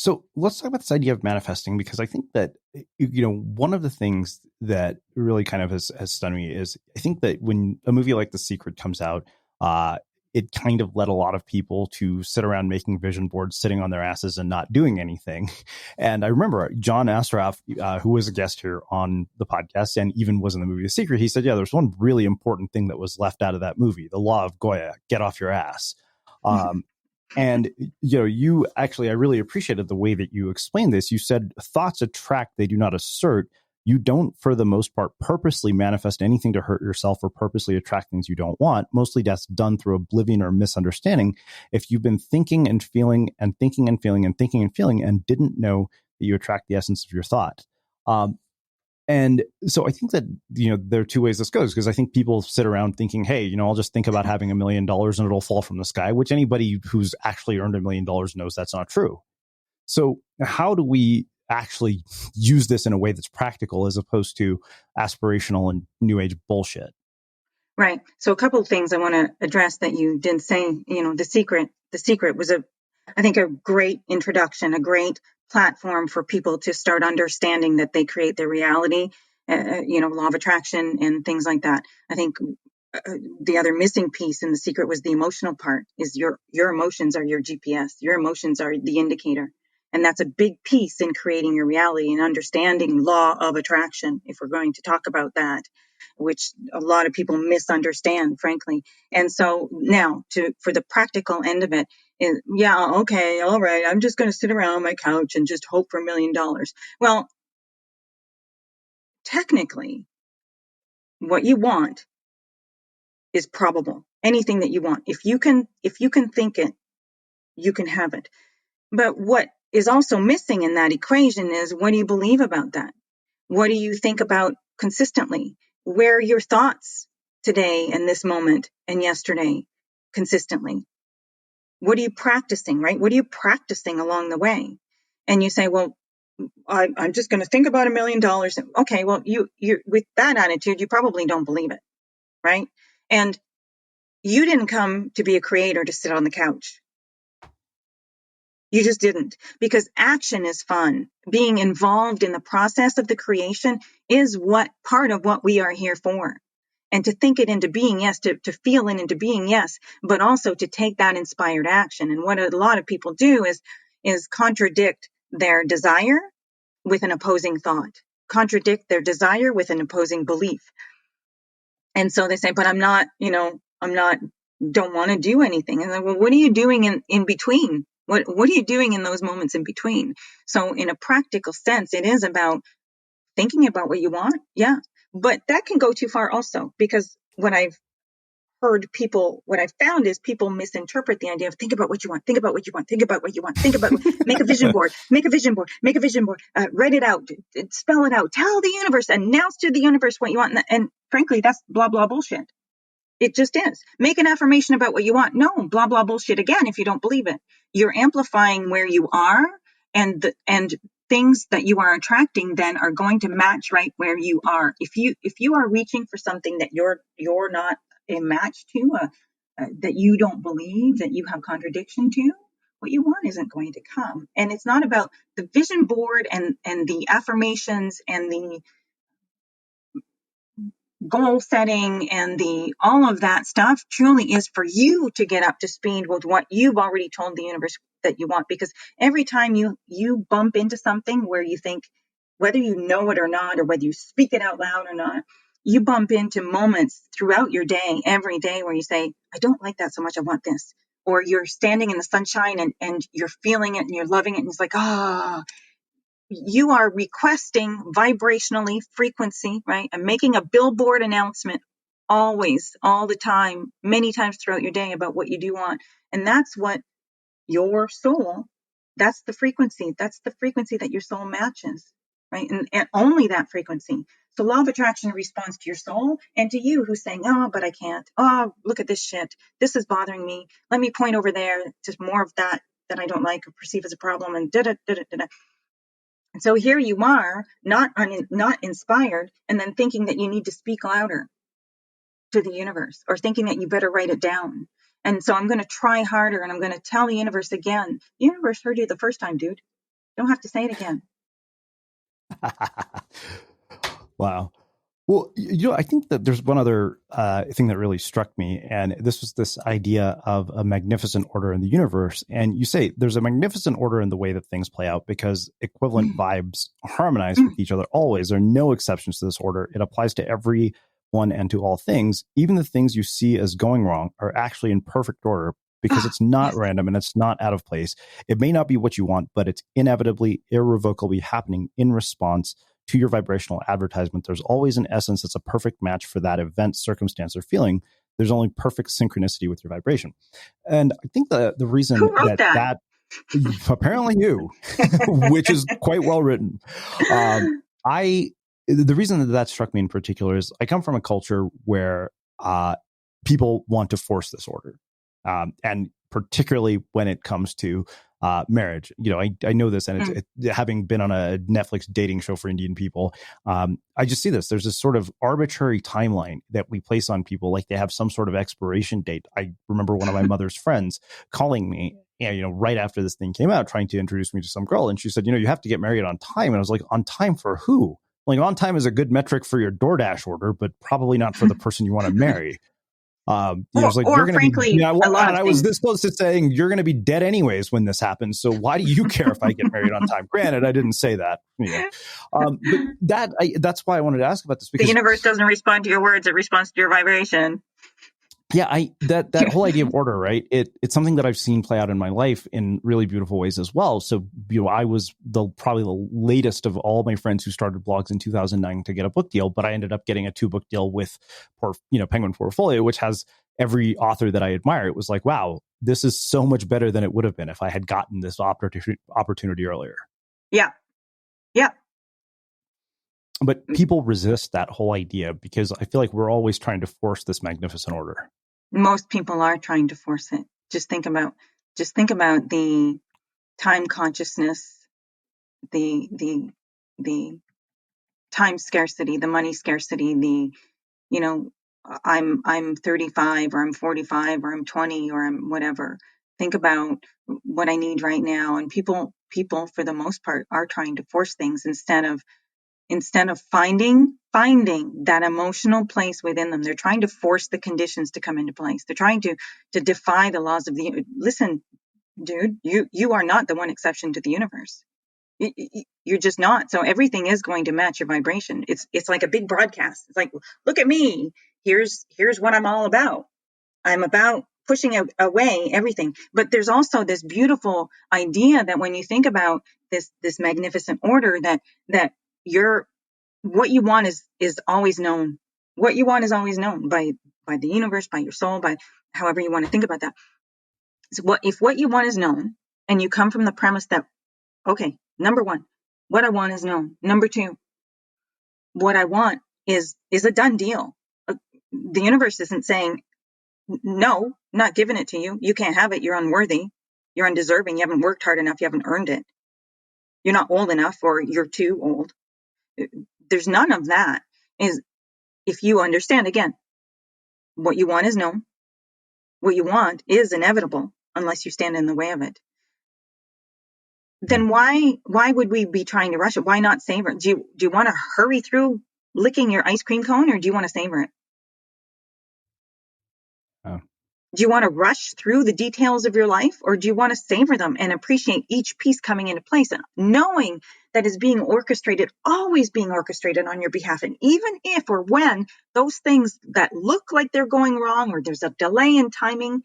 So let's talk about this idea of manifesting, because I think that, one of the things that really kind of has stunned me is I think that when a movie like The Secret comes out, it kind of led a lot of people to sit around making vision boards, sitting on their asses and not doing anything. And I remember John Asraf, who was a guest here on the podcast and even was in the movie The Secret, he said, yeah, there's one really important thing that was left out of that movie, the law of Goya, get off your ass. And, you actually, I really appreciated the way that you explained this. You said thoughts attract, they do not assert. You don't, for the most part, purposely manifest anything to hurt yourself or purposely attract things you don't want. Mostly that's done through oblivion or misunderstanding. If you've been thinking and feeling and thinking and feeling and thinking and feeling and didn't know that you attract the essence of your thought. And so I think that, there are two ways this goes, because I think people sit around thinking, hey, I'll just think about having $1 million and it'll fall from the sky, which anybody who's actually earned $1 million knows that's not true. So how do we actually use this in a way that's practical as opposed to aspirational and new age bullshit? Right. So a couple of things I want to address that you didn't say. The Secret was I think a great introduction, a great platform for people to start understanding that they create their reality, law of attraction and things like that. I think the other missing piece in The Secret was the emotional part. Is your emotions are your GPS. Your emotions are the indicator. And that's a big piece in creating your reality and understanding law of attraction, if we're going to talk about that, which a lot of people misunderstand, frankly. And so now for the practical end of it, yeah, okay, all right, I'm just going to sit around on my couch and just hope for $1 million. Well, technically, what you want is probable. Anything that you want. If you can think it, you can have it. But what is also missing in that equation is, what do you believe about that? What do you think about consistently? Where are your thoughts today and this moment and yesterday consistently? What are you practicing, right? What are you practicing along the way? And you say, well, I'm just going to think about $1 million. Okay, well, you're with that attitude, you probably don't believe it, right? And you didn't come to be a creator to sit on the couch. You just didn't, because action is fun. Being involved in the process of the creation is part of what we are here for. And to think it into being, yes, to feel it into being, yes, but also to take that inspired action. And what a lot of people do is contradict their desire with an opposing thought, contradict their desire with an opposing belief. And so they say, but I'm not, don't want to do anything. And then, well, what are you doing in between? What are you doing in those moments in between? So in a practical sense, it is about thinking about what you want. Yeah. But that can go too far also, because what I've found is people misinterpret the idea of think about what you want, think about what you want, think about what you want, make a vision board, write it out, spell it out, tell the universe, announce to the universe what you want. And frankly, that's blah, blah bullshit. It just is. Make an affirmation about what you want. No, blah, blah bullshit again if you don't believe it. You're amplifying where you are, and things that you are attracting then are going to match right where you are. If you are reaching for something that you're not a match to, that you don't believe, that you have contradiction to, what you want isn't going to come. And it's not about the vision board and the affirmations and the goal setting and all of that stuff truly is for you to get up to speed with what you've already told the universe that you want. Because every time you bump into something where you think, whether you know it or not, or whether you speak it out loud or not, you bump into moments throughout your day, every day, where you say, I don't like that so much, I want this. Or you're standing in the sunshine and you're feeling it and you're loving it, and it's like, you are requesting vibrationally frequency, right? And making a billboard announcement always, all the time, many times throughout your day about what you do want. And that's what your soul, that's the frequency that your soul matches, right? And only that frequency. So law of attraction responds to your soul and to you who's saying, oh, but I can't. Oh, look at this shit. This is bothering me. Let me point over there to more of that I don't like or perceive as a problem, and da-da-da-da-da. And so here you are, not inspired, and then thinking that you need to speak louder to the universe, or thinking that you better write it down. And so I'm going to try harder, and I'm going to tell the universe again. The universe heard you the first time, dude. Don't have to say it again. Wow. Well, I think that there's one other thing that really struck me, and this was this idea of a magnificent order in the universe. And you say there's a magnificent order in the way that things play out because equivalent vibes harmonize with each other always. There are no exceptions to this order. It applies to everyone and to all things. Even the things you see as going wrong are actually in perfect order because it's not random and it's not out of place. It may not be what you want, but it's inevitably, irrevocably happening in response to your vibrational advertisement. There's always an essence that's a perfect match for that event, circumstance, or feeling. There's only perfect synchronicity with your vibration. And I think the reason Who wrote that? apparently you, which is quite well written. The reason that struck me in particular is I come from a culture where people want to force this order. And particularly when it comes to marriage. I know this, and having been on a Netflix dating show for Indian people, I just see this. There's this sort of arbitrary timeline that we place on people, like they have some sort of expiration date. I remember one of my mother's friends calling me, right after this thing came out, trying to introduce me to some girl, and she said, you have to get married on time. And I was like, on time for who? Like, on time is a good metric for your DoorDash order, but probably not for the person you want to marry. It's like, you're going to be, I was this close to saying you're going to be dead anyways when this happens. So why do you care if I get married on time? Granted, I didn't say that. But that's why I wanted to ask about this, because the universe doesn't respond to your words; it responds to your vibration. Yeah, that whole idea of order, right? It's something that I've seen play out in my life in really beautiful ways as well. So, I was probably the latest of all my friends who started blogs in 2009 to get a book deal, but I ended up getting a 2-book deal with, Penguin Portfolio, which has every author that I admire. It was like, wow, this is so much better than it would have been if I had gotten this opportunity earlier. Yeah. But people resist that whole idea because I feel like we're always trying to force this magnificent order. Most people are trying to force it. Just think about the time consciousness, the time scarcity, the money scarcity, I'm 35 or I'm 45 or I'm 20 or I'm whatever. Think about what I need right now. And people for the most part are trying to force things instead of finding that emotional place within them. They're trying to force the conditions to come into place. They're trying to defy the laws of listen, dude, you are not the one exception to the universe. You're just not. So everything is going to match your vibration. It's like a big broadcast. It's like, look at me. Here's what I'm all about. I'm about pushing away everything. But there's also this beautiful idea that when you think about this magnificent order, that what you want is always known. What you want is always known by the universe, by your soul, by however you want to think about that. So if what you want is known, and you come from the premise that, okay, number one, what I want is known. Number two, what I want is a done deal. The universe isn't saying, no, not giving it to you. You can't have it. You're unworthy. You're undeserving. You haven't worked hard enough. You haven't earned it. You're not old enough, or you're too old. There's none of that. Is if you understand, again, what you want is known. What you want is inevitable unless you stand in the way of it. Then why would we be trying to rush it? Why not savor it? Do you want to hurry through licking your ice cream cone, or do you want to savor it? Oh. Do you want to rush through the details of your life, or do you want to savor them and appreciate each piece coming into place, and knowing that is being orchestrated, always being orchestrated on your behalf? And even if or when those things that look like they're going wrong, or there's a delay in timing,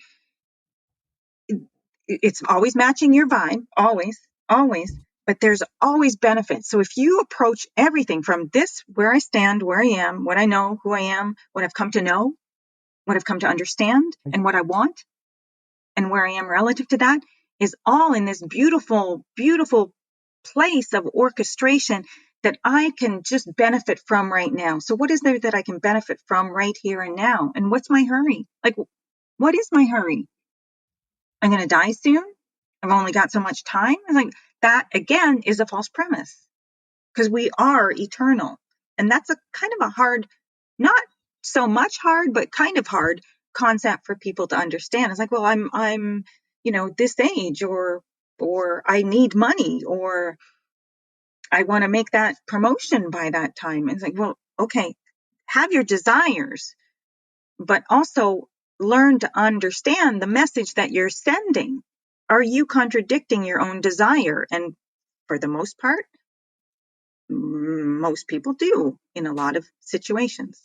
it's always matching your vibe, always, but there's always benefits. So if you approach everything from this, where I stand, where I am, what I know, who I am, what I've come to know, what I've come to understand, and what I want, and where I am relative to that, is all in this beautiful, beautiful place of orchestration that I can just benefit from right now. So what is there that I can benefit from right here and now? And what's my hurry? Like, what is my hurry? I'm going to die soon. I've only got so much time. Like, that again is a false premise, because we are eternal. And that's a kind of a hard, not so much hard, but kind of hard concept for people to understand. It's like, well, I'm this age, or or I need money, or I want to make that promotion by that time. It's like, well, okay, have your desires, but also learn to understand the message that you're sending. Are you contradicting your own desire? And for the most part, most people do in a lot of situations.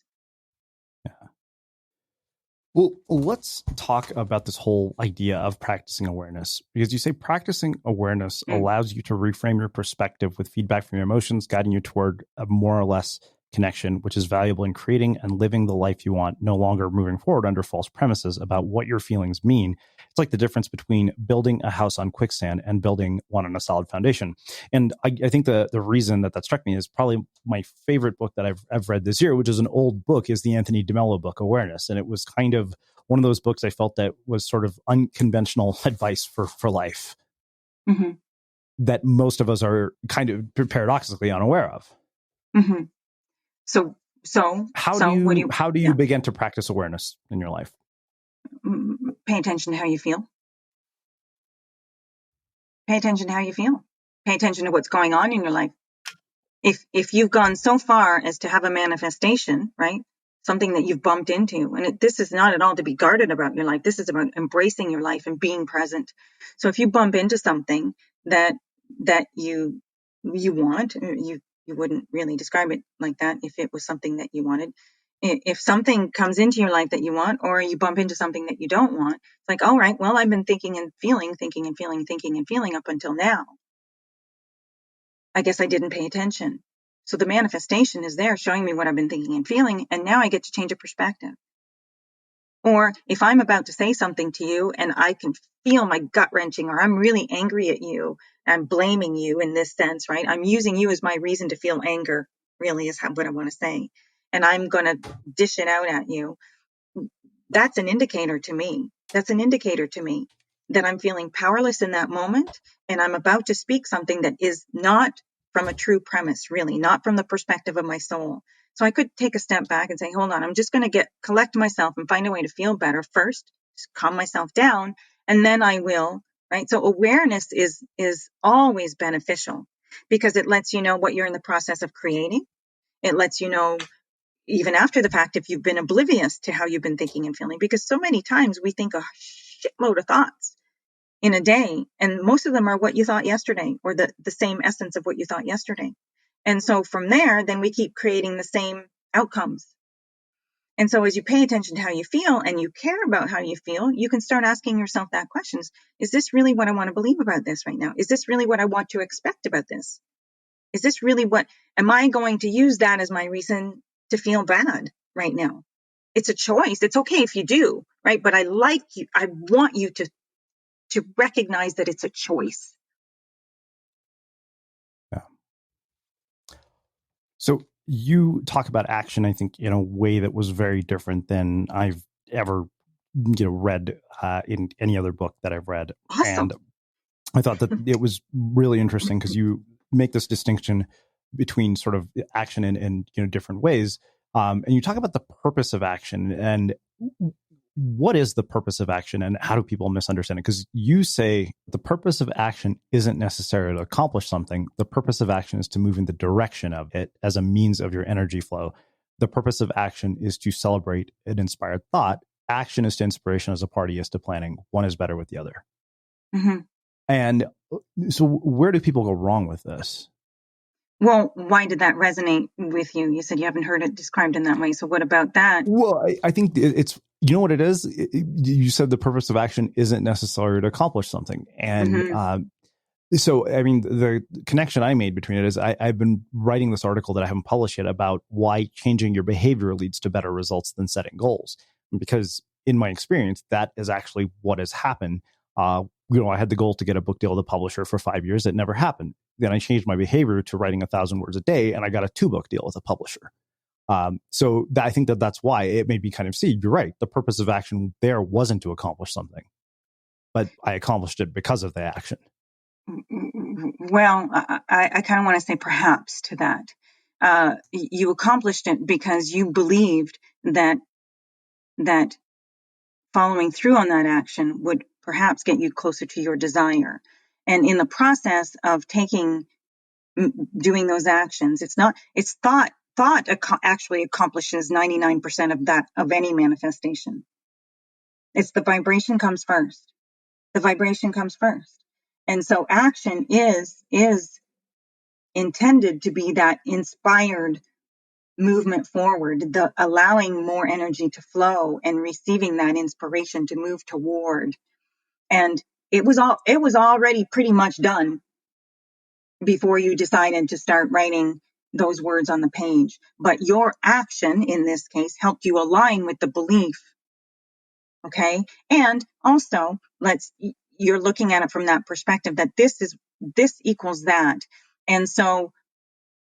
Well, let's talk about this whole idea of practicing awareness, because you say practicing awareness allows you to reframe your perspective with feedback from your emotions, guiding you toward a more or less connection, which is valuable in creating and living the life you want, no longer moving forward under false premises about what your feelings mean. It's like the difference between building a house on quicksand and building one on a solid foundation. And I think the reason that struck me is probably my favorite book that I've read this year, which is an old book, is the Anthony DeMello book, Awareness. And it was kind of one of those books I felt that was sort of unconventional advice for life that most of us are kind of paradoxically unaware of. So how do you begin to practice awareness in your life? Pay attention to how you feel. Pay attention to how you feel. Pay attention to what's going on in your life. If you've gone so far as to have a manifestation, right? Something that you've bumped into, and this is not at all to be guarded about your life. This is about embracing your life and being present. So if you bump into something that you want, you wouldn't really describe it like that if it was something that you wanted. If something comes into your life that you want, or you bump into something that you don't want, it's like, all right, well, I've been thinking and feeling up until now. I guess I didn't pay attention. So the manifestation is there showing me what I've been thinking and feeling, and now I get to change a perspective. Or if I'm about to say something to you and I can feel my gut wrenching, or I'm really angry at you, I'm blaming you in this sense, right? I'm using you as my reason to feel anger, really is what I want to say. And I'm going to dish it out at you. That's an indicator to me. That I'm feeling powerless in that moment, and I'm about to speak something that is not from a true premise, really, not from the perspective of my soul. So I could take a step back and say, hold on, I'm just going to collect myself and find a way to feel better first, just calm myself down, and then I will, right? So awareness is always beneficial because it lets you know what you're in the process of creating. It lets you know, even after the fact, if you've been oblivious to how you've been thinking and feeling, because so many times we think a shitload of thoughts in a day, and most of them are what you thought yesterday, or the same essence of what you thought yesterday. And so from there, then we keep creating the same outcomes. And so as you pay attention to how you feel and you care about how you feel, you can start asking yourself that question: is this really what I want to believe about this right now? Is this really what I want to expect about this? Is this really am I going to use that as my reason to feel bad right now? It's a choice. It's okay if you do, right? But I want you to recognize that it's a choice. Yeah. So you talk about action, I think, in a way that was very different than I've ever, read in any other book that I've read. Awesome. And I thought that it was really interesting because you make this distinction between sort of action in different ways. And you talk about the purpose of action, and what is the purpose of action and how do people misunderstand it? Because you say the purpose of action isn't necessarily to accomplish something. The purpose of action is to move in the direction of it as a means of your energy flow. The purpose of action is to celebrate an inspired thought. Action is to inspiration as a party is to planning. One is better with the other. And so where do people go wrong with this? Well, why did that resonate with you? You said you haven't heard it described in that way. So what about that? Well, I think it's, you know what it is? You said the purpose of action isn't necessarily to accomplish something. And so, I mean, the connection I made between it is I've been writing this article that I haven't published yet about why changing your behavior leads to better results than setting goals. Because in my experience, that is actually what has happened. I had the goal to get a book deal with a publisher for 5 years. It never happened. Then I changed my behavior to writing 1,000 words a day, and I got a 2-book deal with a publisher. So I think that's why it made me kind of see, you're right. The purpose of action there wasn't to accomplish something, but I accomplished it because of the action. Well, I kind of want to say perhaps to that. You accomplished it because you believed that following through on that action would perhaps get you closer to your desire. And in the process of doing those actions, it's thought actually accomplishes 99% of any manifestation. It's the vibration comes first. The vibration comes first. And so action is intended to be that inspired movement forward, the allowing more energy to flow and receiving that inspiration to move toward. And it was already pretty much done before you decided to start writing those words on the page. But your action in this case helped you align with the belief. Okay. And also you're looking at it from that perspective that this equals that. And so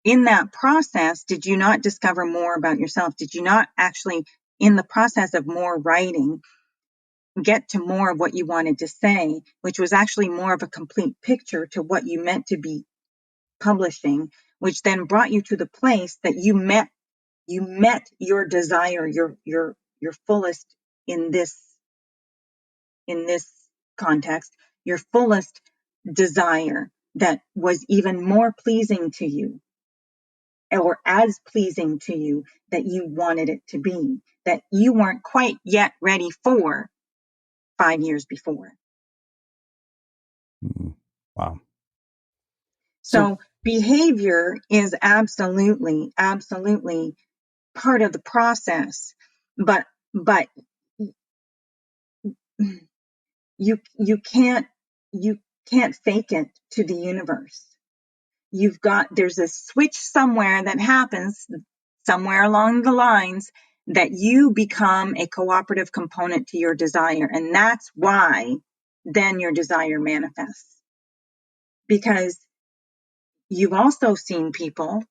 in that process, did you not discover more about yourself? Did you not actually, in the process of more writing, get to more of what you wanted to say, which was actually more of a complete picture to what you meant to be publishing, which then brought you to the place that you met your desire, your fullest in this context, your fullest desire that was even more pleasing to you, or as pleasing to you that you wanted it to be, that you weren't quite yet ready for 5 years before. Wow. So behavior is absolutely part of the process, but you can't fake it to the universe. There's a switch somewhere that happens somewhere along the lines that you become a cooperative component to your desire. And that's why then your desire manifests. Because you've also seen people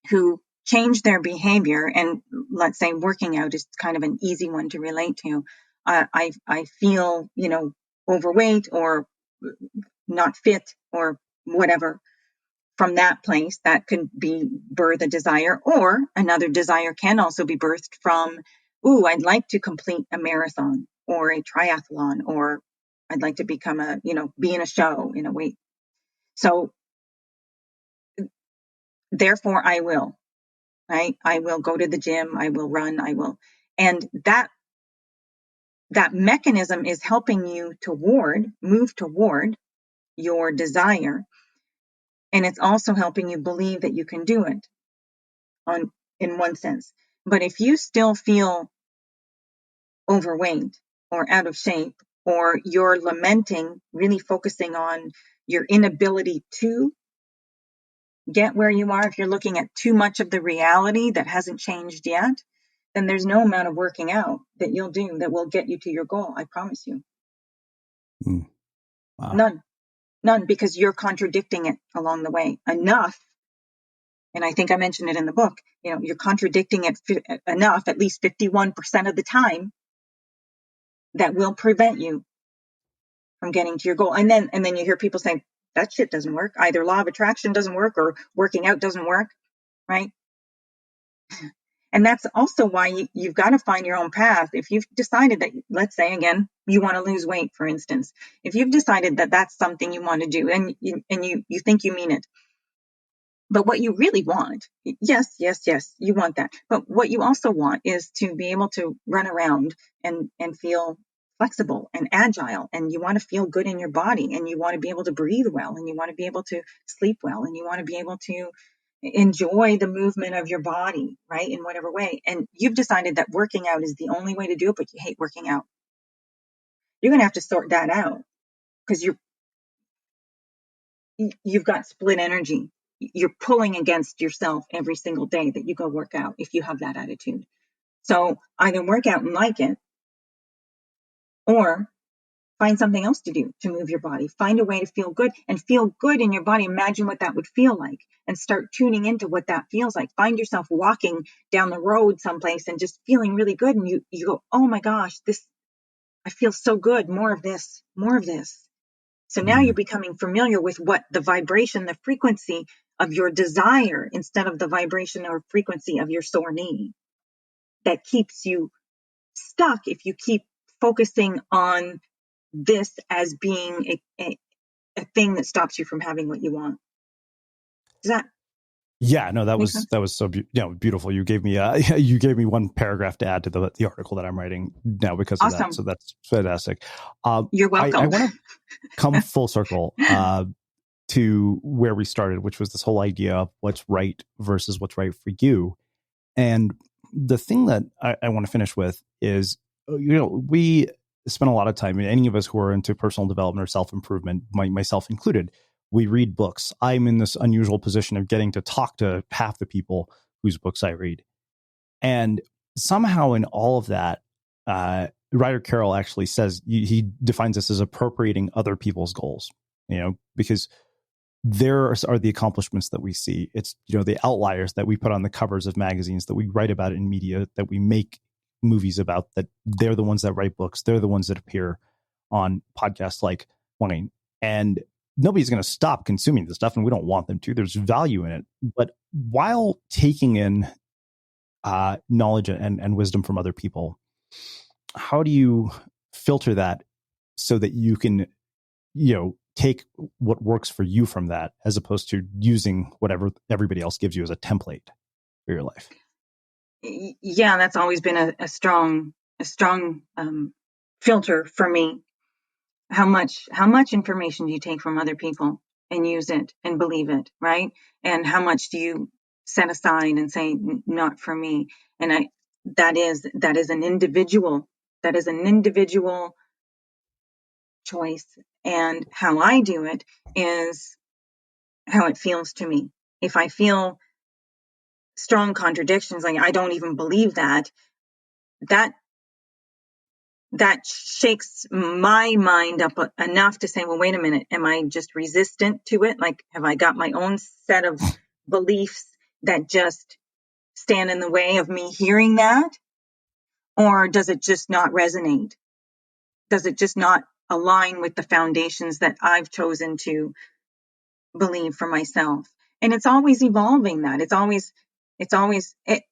who change their behavior, and let's say working out is kind of an easy one to relate to. I feel, overweight or not fit or whatever. From that place, that could be birth a desire, or another desire can also be birthed from, I'd like to complete a marathon or a triathlon, or I'd like to become be in a show in a way. So therefore I will, right? I will go to the gym, I will run, and that mechanism is helping you move toward your desire. And it's also helping you believe that you can do it in one sense. But if you still feel overweight or out of shape, or you're lamenting, really focusing on your inability to get where you are, if you're looking at too much of the reality that hasn't changed yet, then there's no amount of working out that you'll do that will get you to your goal. I promise you. Wow. None, because you're contradicting it along the way enough. And I think I mentioned it in the book, you're contradicting it enough, at least 51% of the time, that will prevent you from getting to your goal. And then you hear people saying, that shit doesn't work. Either law of attraction doesn't work or working out doesn't work, right? And that's also why you've got to find your own path. If you've decided that, let's say again, you want to lose weight, for instance, if you've decided that that's something you want to do, and you think you mean it, but what you really want, yes, you want that. But what you also want is to be able to run around and feel flexible and agile, and you want to feel good in your body, and you want to be able to breathe well, and you want to be able to sleep well, and you want to be able to enjoy the movement of your body, right, in whatever way. And you've decided that working out is the only way to do it, but you hate working out. You're going to have to sort that out, because you've got split energy. You're pulling against yourself every single day that you go work out if you have that attitude. So either work out and like it, or find something else to do to move your body. Find a way to feel good in your body. Imagine what that would feel like and start tuning into what that feels like. Find yourself walking down the road someplace and just feeling really good. And you go, oh my gosh, I feel so good. More of this. So now you're becoming familiar with what the vibration, the frequency of your desire, instead of the vibration or frequency of your sore knee, that keeps you stuck if you keep focusing on this as being a thing that stops you from having what you want. Does that Yeah, no, that make was sense? that was so beautiful. You gave me one paragraph to add to the article that I'm writing now because of that. Awesome. So that's fantastic. You're I welcome. want to come full circle to where we started, which was this whole idea of what's right versus what's right for you. And the thing that I want to finish with is, we spend a lot of time, any of us who are into personal development or self-improvement, myself included, we read books. I'm in this unusual position of getting to talk to half the people whose books I read. And somehow in all of that, Ryder Carroll actually says, he defines this as appropriating other people's goals, because there are the accomplishments that we see. It's, the outliers that we put on the covers of magazines, that we write about in media, that we make movies about, that they're the ones that write books. They're the ones that appear on podcasts like mine. And nobody's going to stop consuming this stuff, and we don't want them to. There's value in it. But while taking in knowledge and wisdom from other people, how do you filter that so that you can, take what works for you from that, as opposed to using whatever everybody else gives you as a template for your life? Yeah, that's always been a strong filter for me. How much information do you take from other people and use it and believe it, right? And how much do you set aside and say, not for me? And that is an individual choice. And how I do it is how it feels to me. If I feel strong contradictions, like I don't even believe that shakes my mind up enough to say, well, wait a minute, am I just resistant to it? Like, have I got my own set of beliefs that just stand in the way of me hearing that? Or does it just not resonate? Does it just not align with the foundations that I've chosen to believe for myself? And it's always evolving that. It's always,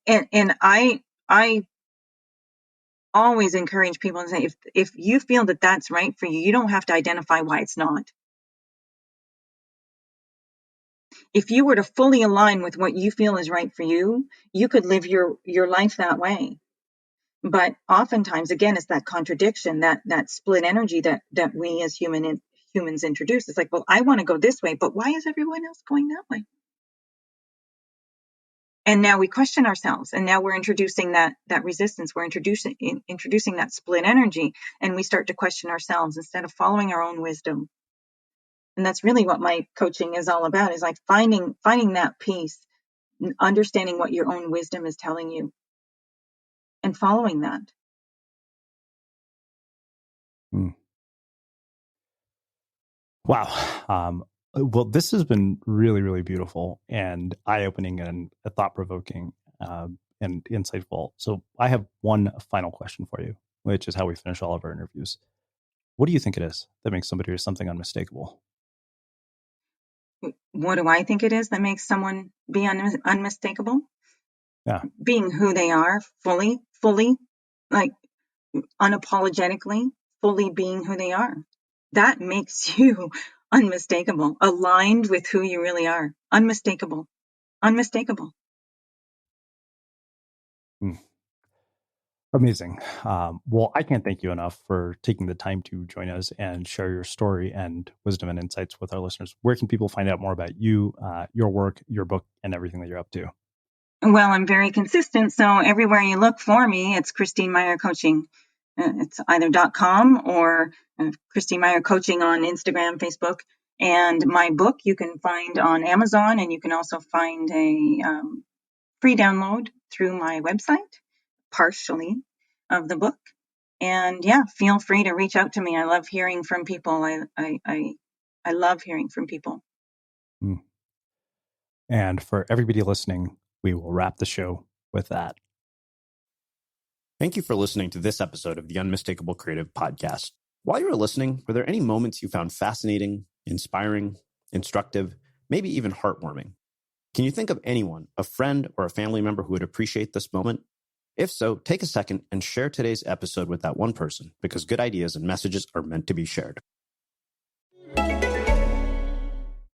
and I always encourage people to say, if you feel that that's right for you, you don't have to identify why it's not. If you were to fully align with what you feel is right for you, you could live your life that way. But oftentimes, again, it's that contradiction, that split energy that we as humans introduce. It's like, well, I want to go this way, but why is everyone else going that way? And now we question ourselves, and now we're introducing that resistance. We're introducing that split energy, and we start to question ourselves instead of following our own wisdom. And that's really what my coaching is all about, is like finding that peace, understanding what your own wisdom is telling you, and following that. Wow. Well, this has been really, really beautiful and eye-opening and thought-provoking and insightful. So I have one final question for you, which is how we finish all of our interviews. What do you think it is that makes somebody or something unmistakable? What do I think it is that makes someone be unmistakable? Yeah. Being who they are, fully, like unapologetically, fully being who they are. That makes you unmistakable, aligned with who you really are. Unmistakable. Amazing. Well, I can't thank you enough for taking the time to join us and share your story and wisdom and insights with our listeners. Where can people find out more about you, your work, your book, and everything that you're up to? Well, I'm very consistent, so everywhere you look for me, it's Christine Meyer Coaching. It's either .com or Christine Meyer Coaching on Instagram, Facebook. And my book you can find on Amazon, and you can also find a free download through my website, partially, of the book. And yeah, feel free to reach out to me. I love hearing from people. I love hearing from people. And for everybody listening, we will wrap the show with that. Thank you for listening to this episode of the Unmistakable Creative Podcast. While you were listening, were there any moments you found fascinating, inspiring, instructive, maybe even heartwarming? Can you think of anyone, a friend or a family member who would appreciate this moment? If so, take a second and share today's episode with that one person, because good ideas and messages are meant to be shared.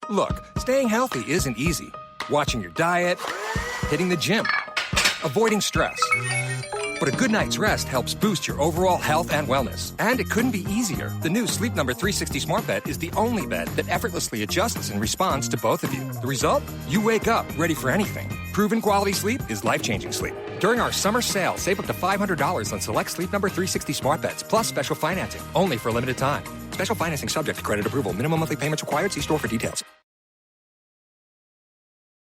Look, staying healthy isn't easy. Watching your diet, hitting the gym, avoiding stress. But a good night's rest helps boost your overall health and wellness. And it couldn't be easier. The new Sleep Number 360 Smart Bed is the only bed that effortlessly adjusts and responds to both of you. The result? You wake up ready for anything. Proven quality sleep is life-changing sleep. During our summer sale, save up to $500 on select Sleep Number 360 Smart Beds, plus special financing, only for a limited time. Special financing subject to credit approval. Minimum monthly payments required. See store for details.